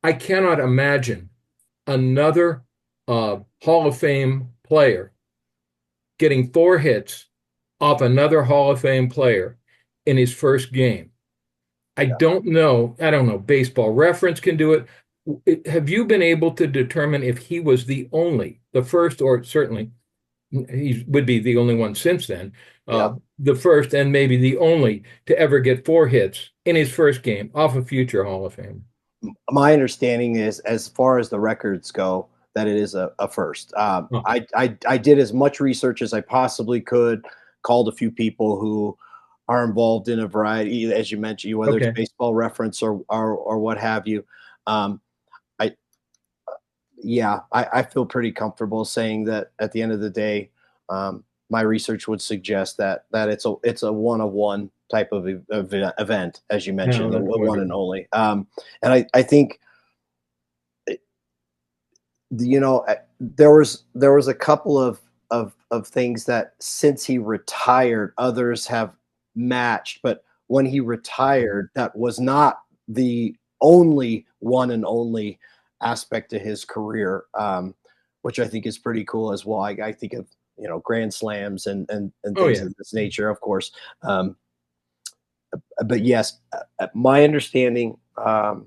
I cannot imagine another Hall of Fame player getting 4 hits off another Hall of Fame player in his first game. I don't know. Baseball Reference can do it. Have you been able to determine if he was the first, or certainly he would be the only one since then, the first and maybe the only to ever get 4 hits in his first game off a future Hall of Fame? My understanding is, as far as the records go, that it is a first. I did as much research as I possibly could, called a few people who are involved in a variety, as you mentioned, whether it's Baseball Reference or what have you. yeah, I feel pretty comfortable saying that at the end of the day, my research would suggest that it's a one of one type of event, as you mentioned, No, the that's one and wonderful. only. And I think, you know, there was a couple of things that since he retired, others have matched. But when he retired, that was not the only one and only aspect to his career, which I think is pretty cool as well. I think of, you know, grand slams and Oh things yeah. of this nature, of course. Um, but yes, my understanding, that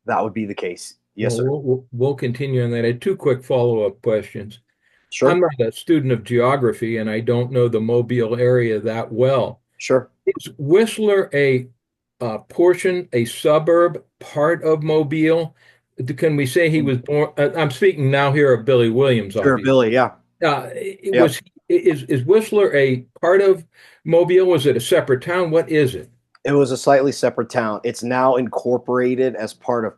would be the case. Yes, Well, sir. we'll continue on that. I had two quick follow-up questions. I'm Sure, not a student of geography and I don't know the Mobile area that well. sure. Is Whistler a portion, a suburb, part of Mobile? Can we say he was born? I'm speaking now here of Billy Williams, Sure, obviously. Billy. Yeah. It Yep. was is Whistler a part of Mobile? Was it a separate town? What is it? It was a slightly separate town. It's now incorporated as part of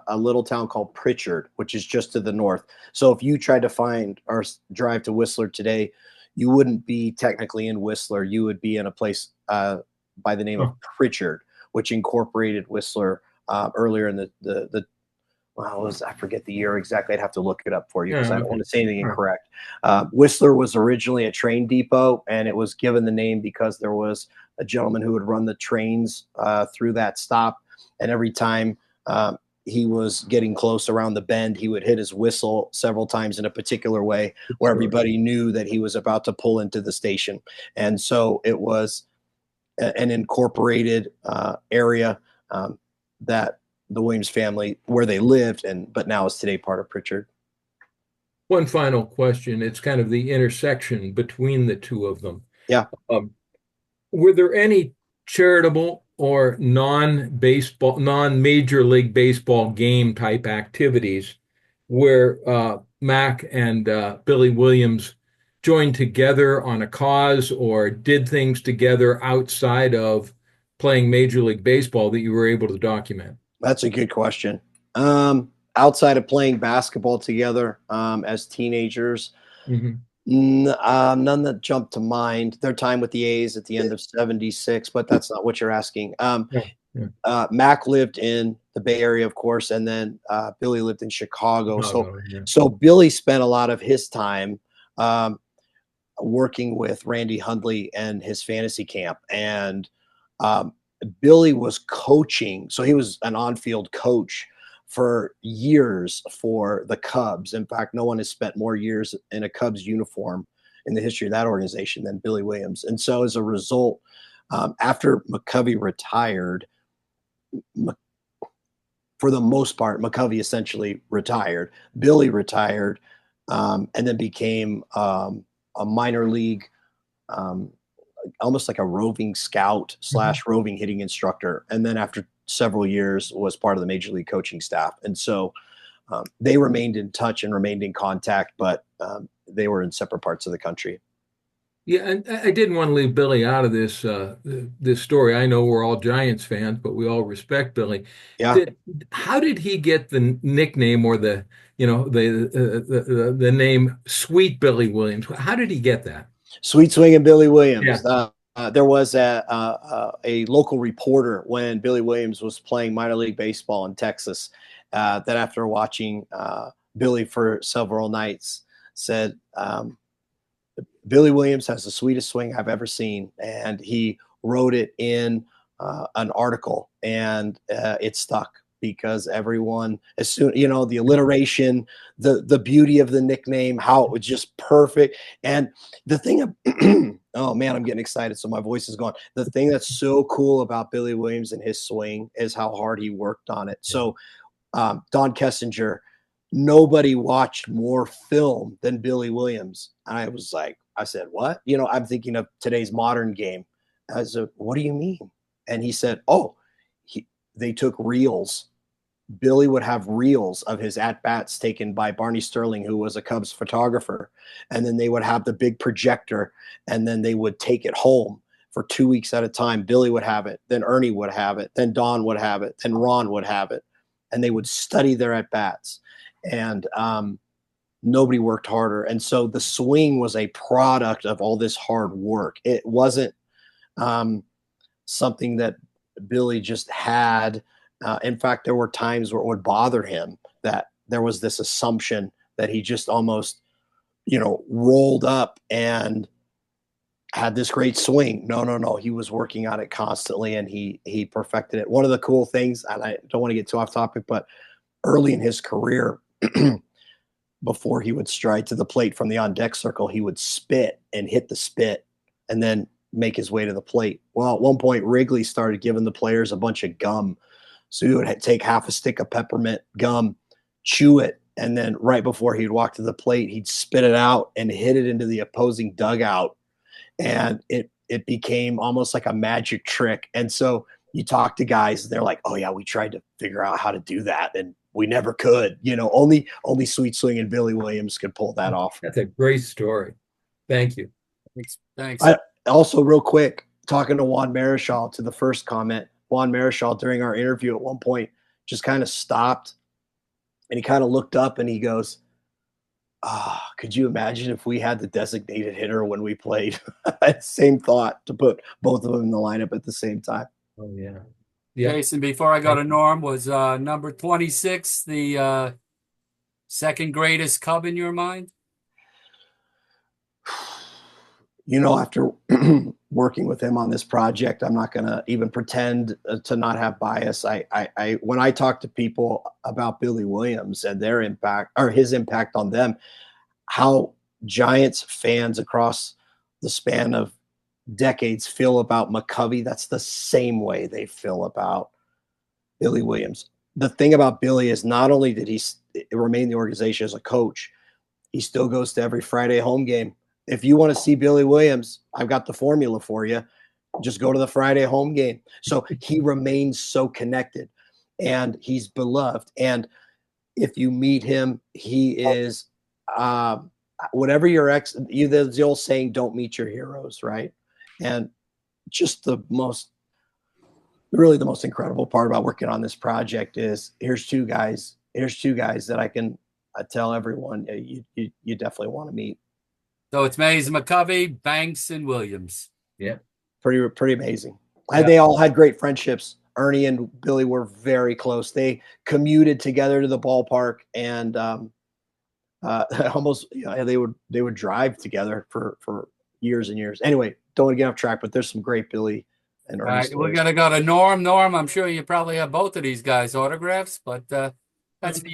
a little town called Pritchard, which is just to the north. So if you tried to find or drive to Whistler today, you wouldn't be technically in Whistler. You would be in a place by the name of Oh, Pritchard, which incorporated Whistler earlier in the well, I forget the year exactly. I'd have to look it up for you because yeah, I don't okay. want to say anything All right. incorrect. Whistler was originally a train depot, and it was given the name because there was a gentleman who would run the trains through that stop. And every time he was getting close around the bend, he would hit his whistle several times in a particular way where Sure. everybody knew that he was about to pull into the station. And so it was an incorporated area that the Williams family where they lived, and but now is today part of Pritchard. One final question. It's kind of the intersection between the two of them. Yeah. Um, were there any charitable or non-baseball, non-Major League Baseball game type activities where Mac and Billy Williams joined together on a cause or did things together outside of playing Major League Baseball that you were able to document? That's a good question. Outside of playing basketball together as teenagers, Mhm. none that jump to mind. Their time with the A's at the end of '76, but that's not what you're asking. Yeah, yeah. Mac lived in the Bay Area, of course, and then Billy lived in Chicago. Chicago, yeah. So Billy spent a lot of his time working with Randy Hundley and his fantasy camp. And um, Billy was coaching. So he was an on-field coach for years for the Cubs. In fact, no one has spent more years in a Cubs uniform in the history of that organization than Billy Williams. And so as a result, after McCovey retired, for the most part, McCovey essentially retired. Billy retired and then became a minor league, um, almost like a roving scout slash roving hitting instructor. And then after several years was part of the major league coaching staff. And so they remained in touch and remained in contact, but they were in separate parts of the country. Yeah, and I didn't want to leave Billy out of this story. I know we're all Giants fans, but we all respect Billy. Yeah. Did How did he get the nickname or the the name Sweet Billy Williams? How did he get that? Sweet swinging Billy Yeah. Williams. There was a local reporter when Billy Williams was playing minor league baseball in Texas that after watching Billy for several nights said, Billy Williams has the sweetest swing I've ever seen. And he wrote it in an article and it stuck because everyone, as soon, you know, the alliteration, the beauty of the nickname, how it was just perfect. And the thing, oh man, I'm getting excited. So my voice is gone. The thing that's so cool about Billy Williams and his swing is how hard he worked on it. So Don Kessinger, nobody watched more film than Billy Williams. And I said, what? You know, I'm thinking of today's modern game. I said, what do you mean? And he said, oh, they took reels. Billy would have reels of his at-bats taken by Barney Sterling, who was a Cubs photographer. And then they would have the big projector, and then they would take it home for 2 weeks at a time. Billy would have it. Then Ernie would have it. Then Don would have it. Then Ron would have it. and they would study their at bats, and nobody worked harder. And so the swing was a product of all this hard work. It wasn't something that Billy just had. In fact, there were times where it would bother him that there was this assumption that he just almost, rolled up and had this great swing. No. He was working on it constantly, and he perfected it. One of the cool things, and I don't want to get too off topic, but early in his career, before he would stride to the plate from the on-deck circle, he would spit and hit the spit and then make his way to the plate. Well, at one point, Wrigley started giving the players a bunch of gum. So he would take half a stick of peppermint gum, chew it, and then right before he'd walk to the plate, he'd spit it out and hit it into the opposing dugout. And it became almost like a magic trick. And so you talk to guys, and they're like, oh, yeah, we tried to figure out how to do that, and we never could. Only Sweet Swing and Billy Williams could pull that off. That's a great story. Thank you. Thanks. Also, real quick, talking to Juan Marichal, to the first comment, Juan Marichal during our interview at one point just kind of stopped, and he kind of looked up and he goes, could you imagine if we had the designated hitter when we played? Same thought, to put both of them in the lineup at the same time. Oh, yeah. Jason, before I go to Norm, was number 26 the second greatest Cub in your mind? After working with him on this project, I'm not going to even pretend to not have bias. When I talk to people about Billy Williams and their impact, or his impact on them, how Giants fans across the span of decades feel about Mccovey, that's the same way they feel about Billy Williams. The thing about Billy is not only did he remain in the organization as a coach, he still goes to every Friday home game. If you want to see Billy Williams, I've got the formula for you. Just go to the Friday home game. So he remains so connected, and he's beloved. And if you meet him, he is whatever the old saying, don't meet your heroes, right? And just really the most incredible part about working on this project is here's two guys that I can tell everyone you definitely want to meet. So it's Mays, McCovey, Banks, and Williams. Yeah. Pretty amazing. Yeah. They all had great friendships. Ernie and Billy were very close. They commuted together to the ballpark, and almost they would drive together for years and years. Anyway, don't want to get off track, but there's some great Billy and Ernie. All right, we're gonna go to Norm. Norm, I'm sure you probably have both of these guys' autographs, but that's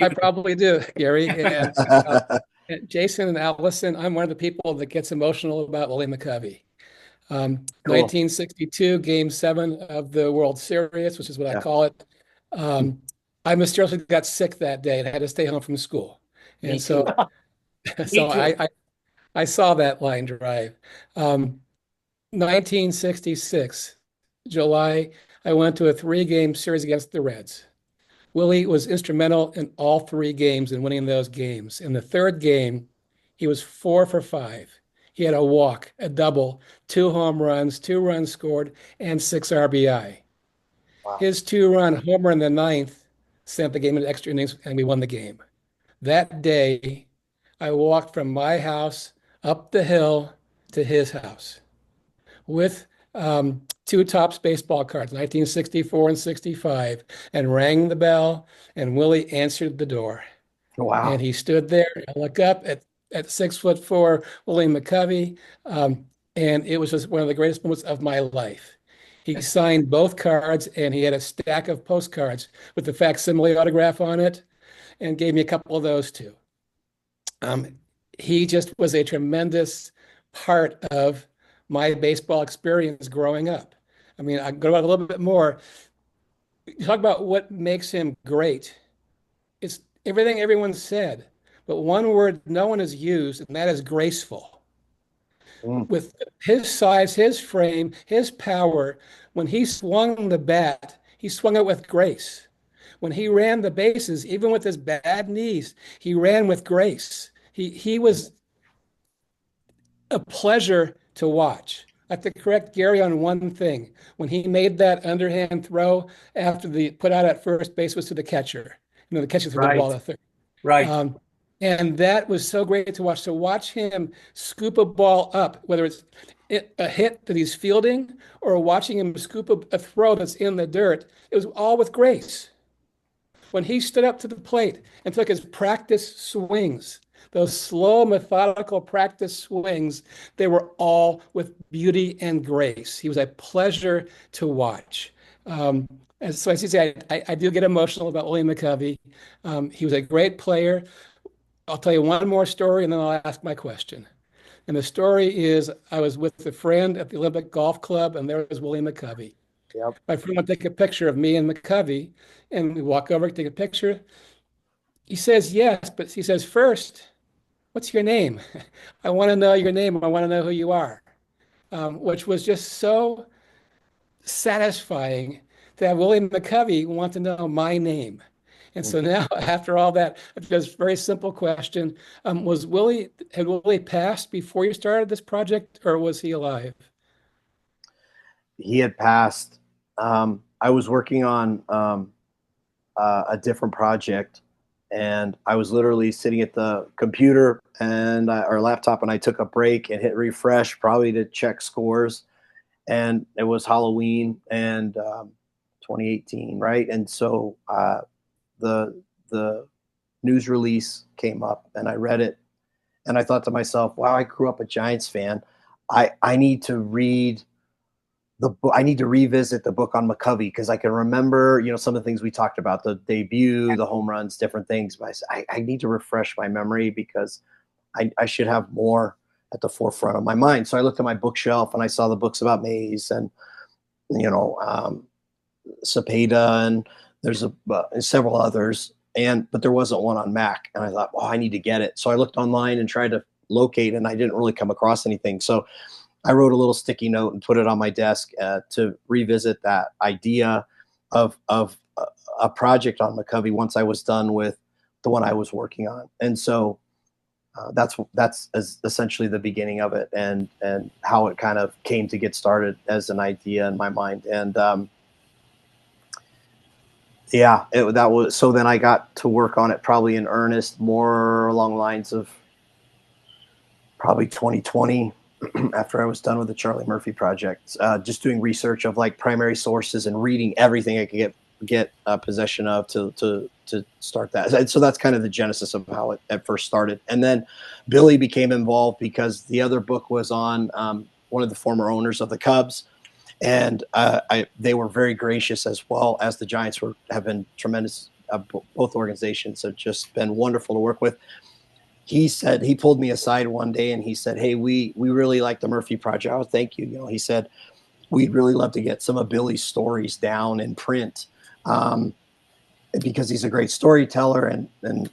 I probably do, Gary. And Jason and Allison, I'm one of the people that gets emotional about Willie Mccovey. Cool. 1962, Game 7 of the World Series, which is what I call it. I mysteriously got sick that day and had to stay home from school. And so I saw that line drive. 1966, July, I went to a 3-game series against the Reds. Willie was instrumental in all 3 games and winning those games. In the 3rd game, he was 4 for 5. He had a walk, a double, 2 home runs, 2 runs scored, and 6 RBI. Wow. His 2-run homer in the 9th sent the game into extra innings, and we won the game. That day, I walked from my house up the hill to his house with 2 Topps baseball cards, 1964 and 65, and rang the bell, and Willie answered the door. Wow. And he stood there. I look up at 6'4" Willie Mccovey, and it was just one of the greatest moments of my life. He signed both cards, and he had a stack of postcards with the facsimile autograph on it, and gave me a couple of those too. He just was a tremendous part of my baseball experience growing up. I mean, I go about a little bit more. You talk about what makes him great. It's everything everyone said, but one word no one has used, and that is graceful. With his size, his frame, his power, when he swung the bat, he swung it with grace. When he ran the bases, even with his bad knees, he ran with grace. He was a pleasure to watch. I have to correct Gary on one thing. When he made that underhand throw after the put out at first base was to the catcher, the catches for the Right. ball at third. Right. And that was so great to watch. To watch him scoop a ball up, whether it's a hit that he's fielding or watching him scoop a throw that's in the dirt, it was all with grace. When he stood up to the plate and took his practice swings, those slow, methodical practice swings, they were all with beauty and grace. He was a pleasure to watch. And so as you say, I do get emotional about Willie Mccovey. He was a great player. I'll tell you one more story and then I'll ask my question. And the story is I was with a friend at the Olympic Golf Club and there was Willie Mccovey. Yep. My friend would take a picture of me and McCovey, and we walk over, take a picture. He says, yes, but he says, first, what's your name? I want to know your name. I want to know who you are, which was just so satisfying to have Willie McCovey want to know my name. And so now, after all that, just very simple question: had Willie passed before you started this project, or was he alive? He had passed. I was working on a different project, and I was literally sitting at the computer and or laptop, and I took a break and hit refresh, probably to check scores. And it was Halloween and 2018, right? And so the news release came up, and I read it, and I thought to myself, "Wow, I grew up a Giants fan. I need to read the book. I need to revisit the book on McCovey because I can remember, some of the things we talked about, the debut, the home runs, different things. But I need to refresh my memory because I should have more at the forefront of my mind." So I looked at my bookshelf and I saw the books about Mays and, Cepeda, and there's several others. But there wasn't one on Mac. And I thought, oh, I need to get it. So I looked online and tried to locate, and I didn't really come across anything. So I wrote a little sticky note and put it on my desk to revisit that idea of a project on McCovey once I was done with the one I was working on. And so that's essentially the beginning of it, and how it kind of came to get started as an idea in my mind. And so then I got to work on it probably in earnest, more along lines of probably 2020. After I was done with the Charlie Murphy project, just doing research of like primary sources and reading everything I could get possession of to start that. And so that's kind of the genesis of how it first started. And then Billy became involved because the other book was on one of the former owners of the Cubs, and they were very gracious, as well as the Giants have been tremendous. Both organizations have just been wonderful to work with. He said, he pulled me aside one day and he said, "Hey, we really like the Murphy project." Oh, thank you. He said, "We'd really love to get some of Billy's stories down in print because he's a great storyteller. And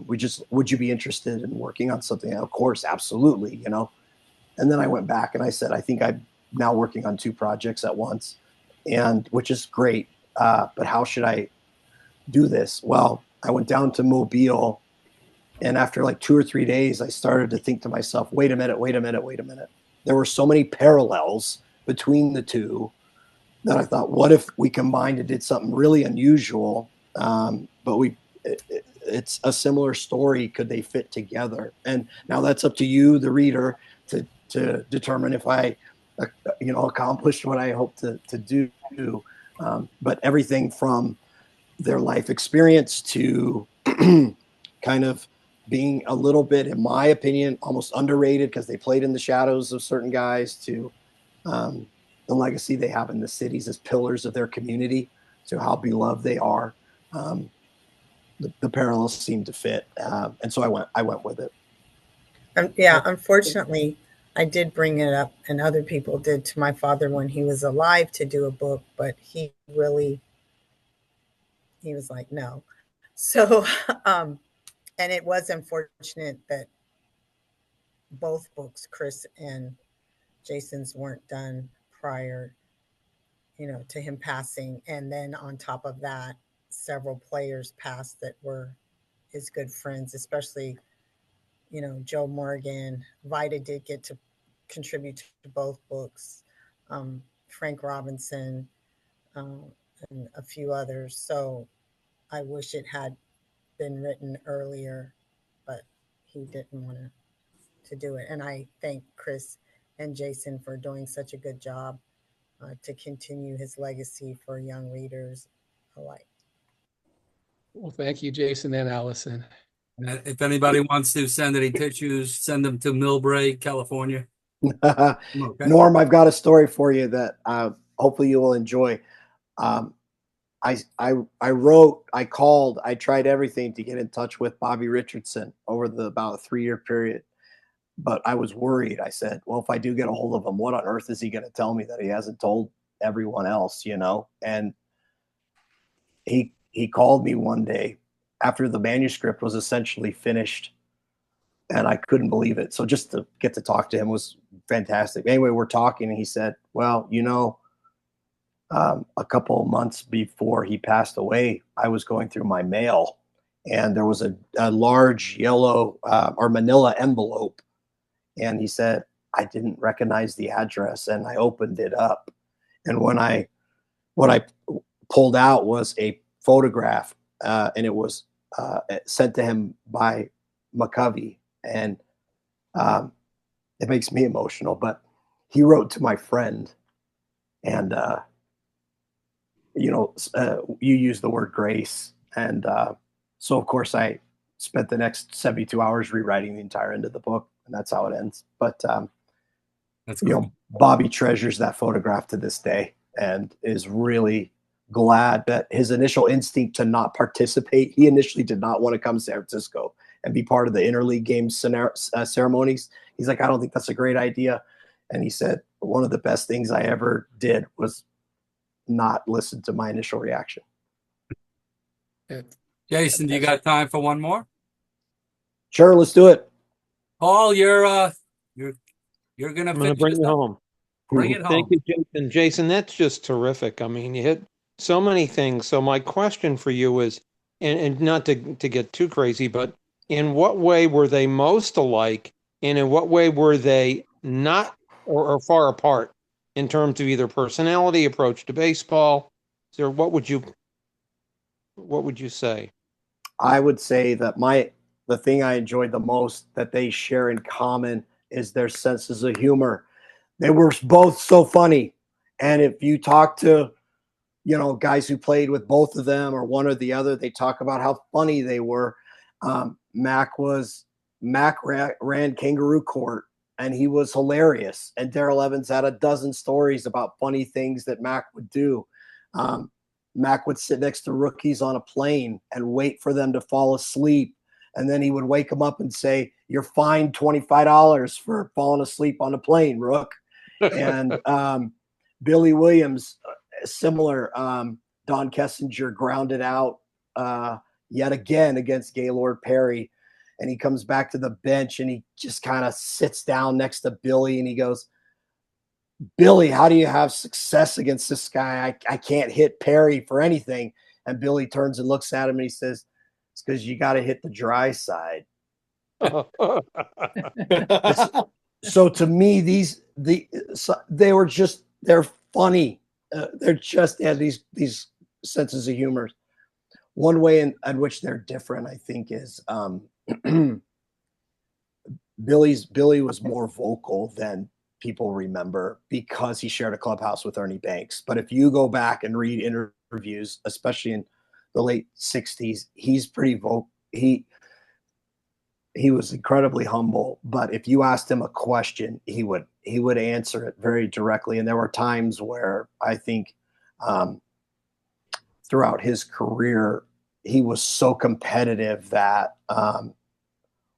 would you be interested in working on something?" And of course, absolutely, And then I went back and I said, "I think I'm now working on two projects at once, and which is great. But how should I do this?" Well, I went down to Mobile. And after like 2 or 3 days, I started to think to myself, wait a minute. There were so many parallels between the two that I thought, what if we combined and did something really unusual? But it's a similar story. Could they fit together? And now that's up to you, the reader, to determine if I, accomplished what I hope to do. But everything from their life experience to kind of being a little bit, in my opinion, almost underrated because they played in the shadows of certain guys, to the legacy they have in the cities as pillars of their community, to how beloved they are. The parallels seem to fit. And so I went with it. Yeah, unfortunately, I did bring it up, and other people did, to my father when he was alive to do a book, but he was like, no. So, and it was unfortunate that both books, Chris and Jason's, weren't done prior, to him passing. And then on top of that, several players passed that were his good friends, especially, Joe Morgan. Vida did get to contribute to both books, Frank Robinson, and a few others. So I wish it had been written earlier, but he didn't want to do it. And I thank Chris and Jason for doing such a good job to continue his legacy for young readers alike. Well, thank you, Jason and Allison. If anybody wants to send any tissues, send them to Millbrae, California. Okay. Norm, I've got a story for you that hopefully you will enjoy. I wrote, I called, I tried everything to get in touch with Bobby Richardson over about a 3-year period. But I was worried. I said, well, if I do get a hold of him, what on earth is he going to tell me that he hasn't told everyone else, you know? And he called me one day after the manuscript was essentially finished, and I couldn't believe it. So just to get to talk to him was fantastic. Anyway, we're talking, and he said, well, you know, a couple of months before he passed away, I was going through my mail, and there was a large yellow or manila envelope. And he said, I didn't recognize the address, and I opened it up. And what I pulled out was a photograph, and it was sent to him by Mccovey. And it makes me emotional, but he wrote to my friend, and, you use the word grace. And so, of course, I spent the next 72 hours rewriting the entire end of the book. And that's how it ends. But, That's cool. Bobby treasures that photograph to this day and is really glad that his initial instinct to not participate, he initially did not want to come to San Francisco and be part of the interleague game ceremonies. He's like, I don't think that's a great idea. And he said, one of the best things I ever did was not listen to my initial reaction. Jason, do you got time for one more? Sure, let's do it. Paul, you're gonna I'm gonna bring it home. Bring it home. Thank you, Jason. Jason, that's just terrific. I mean, you hit so many things. So my question for you is, and not to get too crazy, but in what way were they most alike, and in what way were they not or far apart in terms of either personality, approach to baseball? So what would you say? I would say that the thing I enjoyed the most that they share in common is their senses of humor. They were both so funny. And if you talk to, guys who played with both of them or one or the other, they talk about how funny they were. Mac ran Kangaroo Court, and he was hilarious. And Darrell Evans had a dozen stories about funny things that Mac would do. Mac would sit next to rookies on a plane and wait for them to fall asleep. And then he would wake them up and say, you're fined $25 for falling asleep on the plane, Rook. And Billy Williams, similar. Don Kessinger grounded out yet again against Gaylord Perry. And he comes back to the bench and he just kind of sits down next to Billy and he goes, Billy, how do you have success against this guy? I can't hit Perry for anything. And Billy turns and looks at him and he says, it's because you got to hit the dry side. So to me, they're funny. They're just have these senses of humor. One way in which they're different, I think, is Billy was more vocal than people remember because he shared a clubhouse with Ernie Banks. But if you go back and read interviews, especially in the late 60s, he's pretty vocal. He was incredibly humble, but if you asked him a question, he would answer it very directly. And there were times where I think throughout his career, he was so competitive that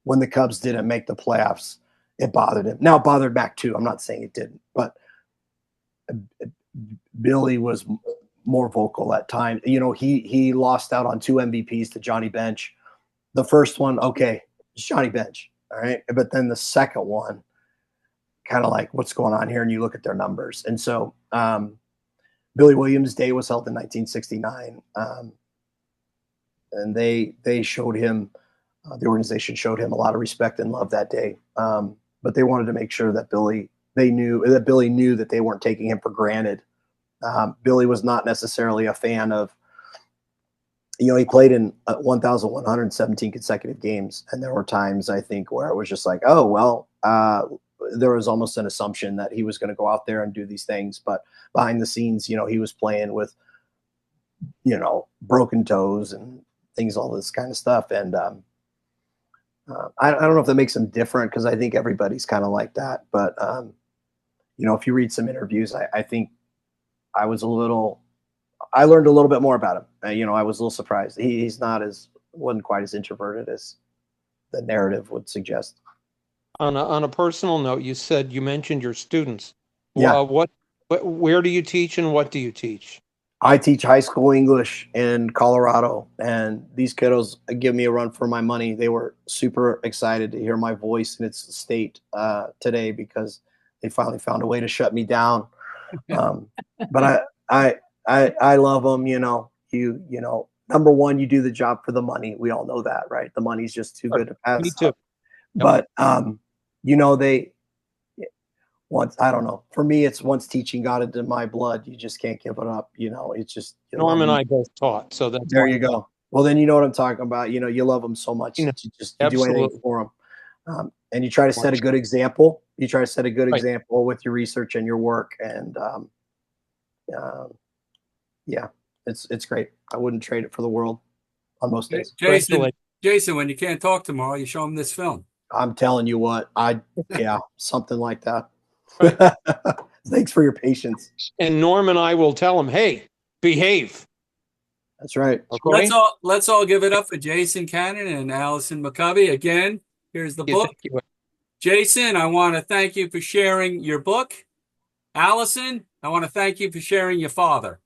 when the Cubs didn't make the playoffs, it bothered him. Now it bothered Mac too. I'm not saying it didn't, but Billy was more vocal at times. He lost out on 2 MVPs to Johnny Bench. The first one, okay, it's Johnny Bench, all right? But then the second one, kind of like, what's going on here? And you look at their numbers. And so Billy Williams' Day was held in 1969. And they showed him, the organization showed him a lot of respect and love that day. But they wanted to make sure that Billy knew that they weren't taking him for granted. Billy was not necessarily a fan of he played in 1,117 consecutive games. And there were times, I think, where it was just like, oh, well, there was almost an assumption that he was going to go out there and do these things. But behind the scenes, he was playing with, broken toes and things, all this kind of stuff. And I don't know if that makes him different, because I think everybody's kind of like that. But, if you read some interviews, I think I learned a little bit more about him. I was a little surprised. Wasn't quite as introverted as the narrative would suggest. On a personal note, you mentioned your students. Yeah. Where do you teach and what do you teach? I teach high school English in Colorado, and these kiddos give me a run for my money. They were super excited to hear my voice in its state today, because they finally found a way to shut me down. But I love them. Number one, you do the job for the money. We all know that, right? The money's just too good to pass. Me too. But I don't know. For me, it's once teaching got into my blood, you just can't give it up. It's just Norm and I both taught, so that's there. You go. Well, then you know what I'm talking about. You love them so much that you do anything for them, and you try to set a good example. You try to set a good example with your research and your work, and it's great. I wouldn't trade it for the world on most days. Jason, when you can't talk tomorrow, you show them this film. I'm telling you what, something like that. Thanks for your patience. And Norm and I will tell him, hey, behave. That's right. Okay? Let's all give it up for Jason Cannon and Allison McCovey. Again, here's the book. Jason, I want to thank you for sharing your book. Allison, I want to thank you for sharing your father.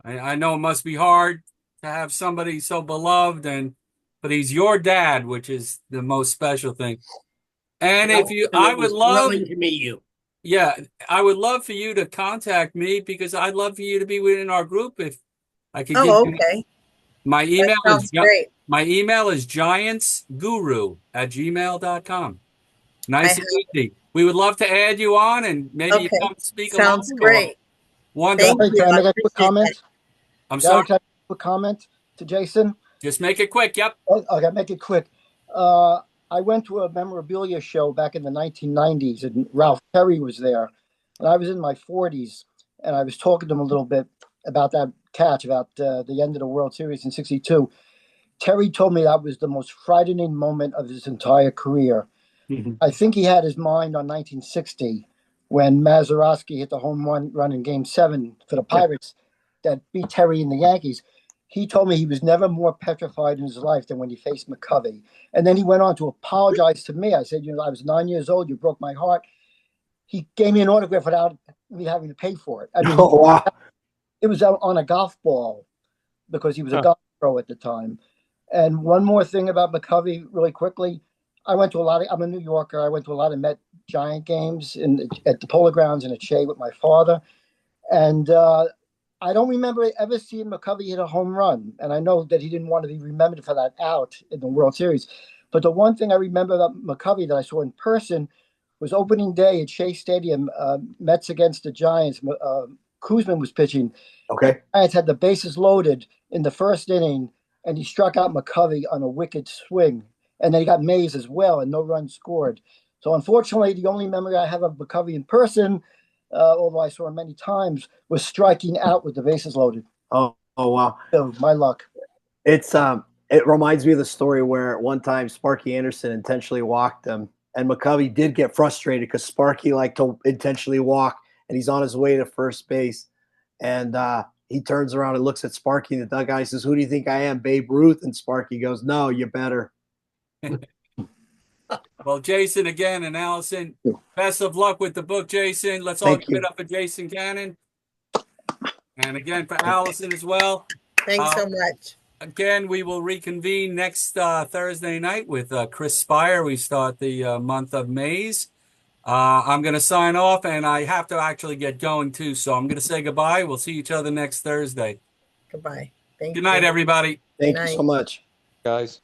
I know it must be hard to have somebody so beloved, but he's your dad, which is the most special thing. And I would love to meet you. Yeah, I would love for you to contact me, because I'd love for you to be within our group if I could. Okay. My email sounds great. My email is giantsguru@gmail.com. Nice and easy. We would love to add you on, and maybe you come speak. Sounds great. Wonderful. Thank you. Can I make a quick comment? I'm sorry. Can I make a quick comment to Jason? Just make it quick. Yep. Okay, make it quick. I went to a memorabilia show back in the 1990s, and Ralph Perry was there. And I was in my 40s, and I was talking to him a little bit about that catch, about the end of the World Series in '62. Terry told me that was the most frightening moment of his entire career. Mm-hmm. I think he had his mind on 1960, when Mazeroski hit the home run in Game 7 for the Pirates that beat Terry and the Yankees. He told me he was never more petrified in his life than when he faced McCovey. And then he went on to apologize to me. I said, I was 9 years old. You broke my heart. He gave me an autograph without me having to pay for it. I mean, wow. It was on a golf ball, because he was a golf pro at the time. And one more thing about McCovey really quickly. I'm a New Yorker. I went to a lot of Met Giant games at the Polo Grounds and at Shea with my father. And I don't remember ever seeing McCovey hit a home run. And I know that he didn't want to be remembered for that out in the World Series. But the one thing I remember about McCovey that I saw in person was opening day at Shea Stadium, Mets against the Giants. Kuzman was pitching. Okay. Giants had the bases loaded in the first inning, and he struck out McCovey on a wicked swing. And then he got Mays as well, and no runs scored. So unfortunately, the only memory I have of McCovey in person, although I saw him many times, was striking out with the bases loaded. Oh wow! So my luck. It reminds me of the story where one time Sparky Anderson intentionally walked him, and McCovey did get frustrated because Sparky liked to intentionally walk, and he's on his way to first base, and he turns around and looks at Sparky in the dugout. He says, "Who do you think I am, Babe Ruth?" And Sparky goes, "No, you better." Well, Jason, again, and Allison, best of luck with the book, Jason. Let's all give it up for Jason Cannon. And again, for Allison as well. Thanks so much. Again, we will reconvene next Thursday night with Chris Spire. We start the month of Mays. I'm going to sign off, and I have to actually get going, too. So I'm going to say goodbye. We'll see each other next Thursday. Goodbye. Thank you. Good night, everybody. Thank you so much, guys.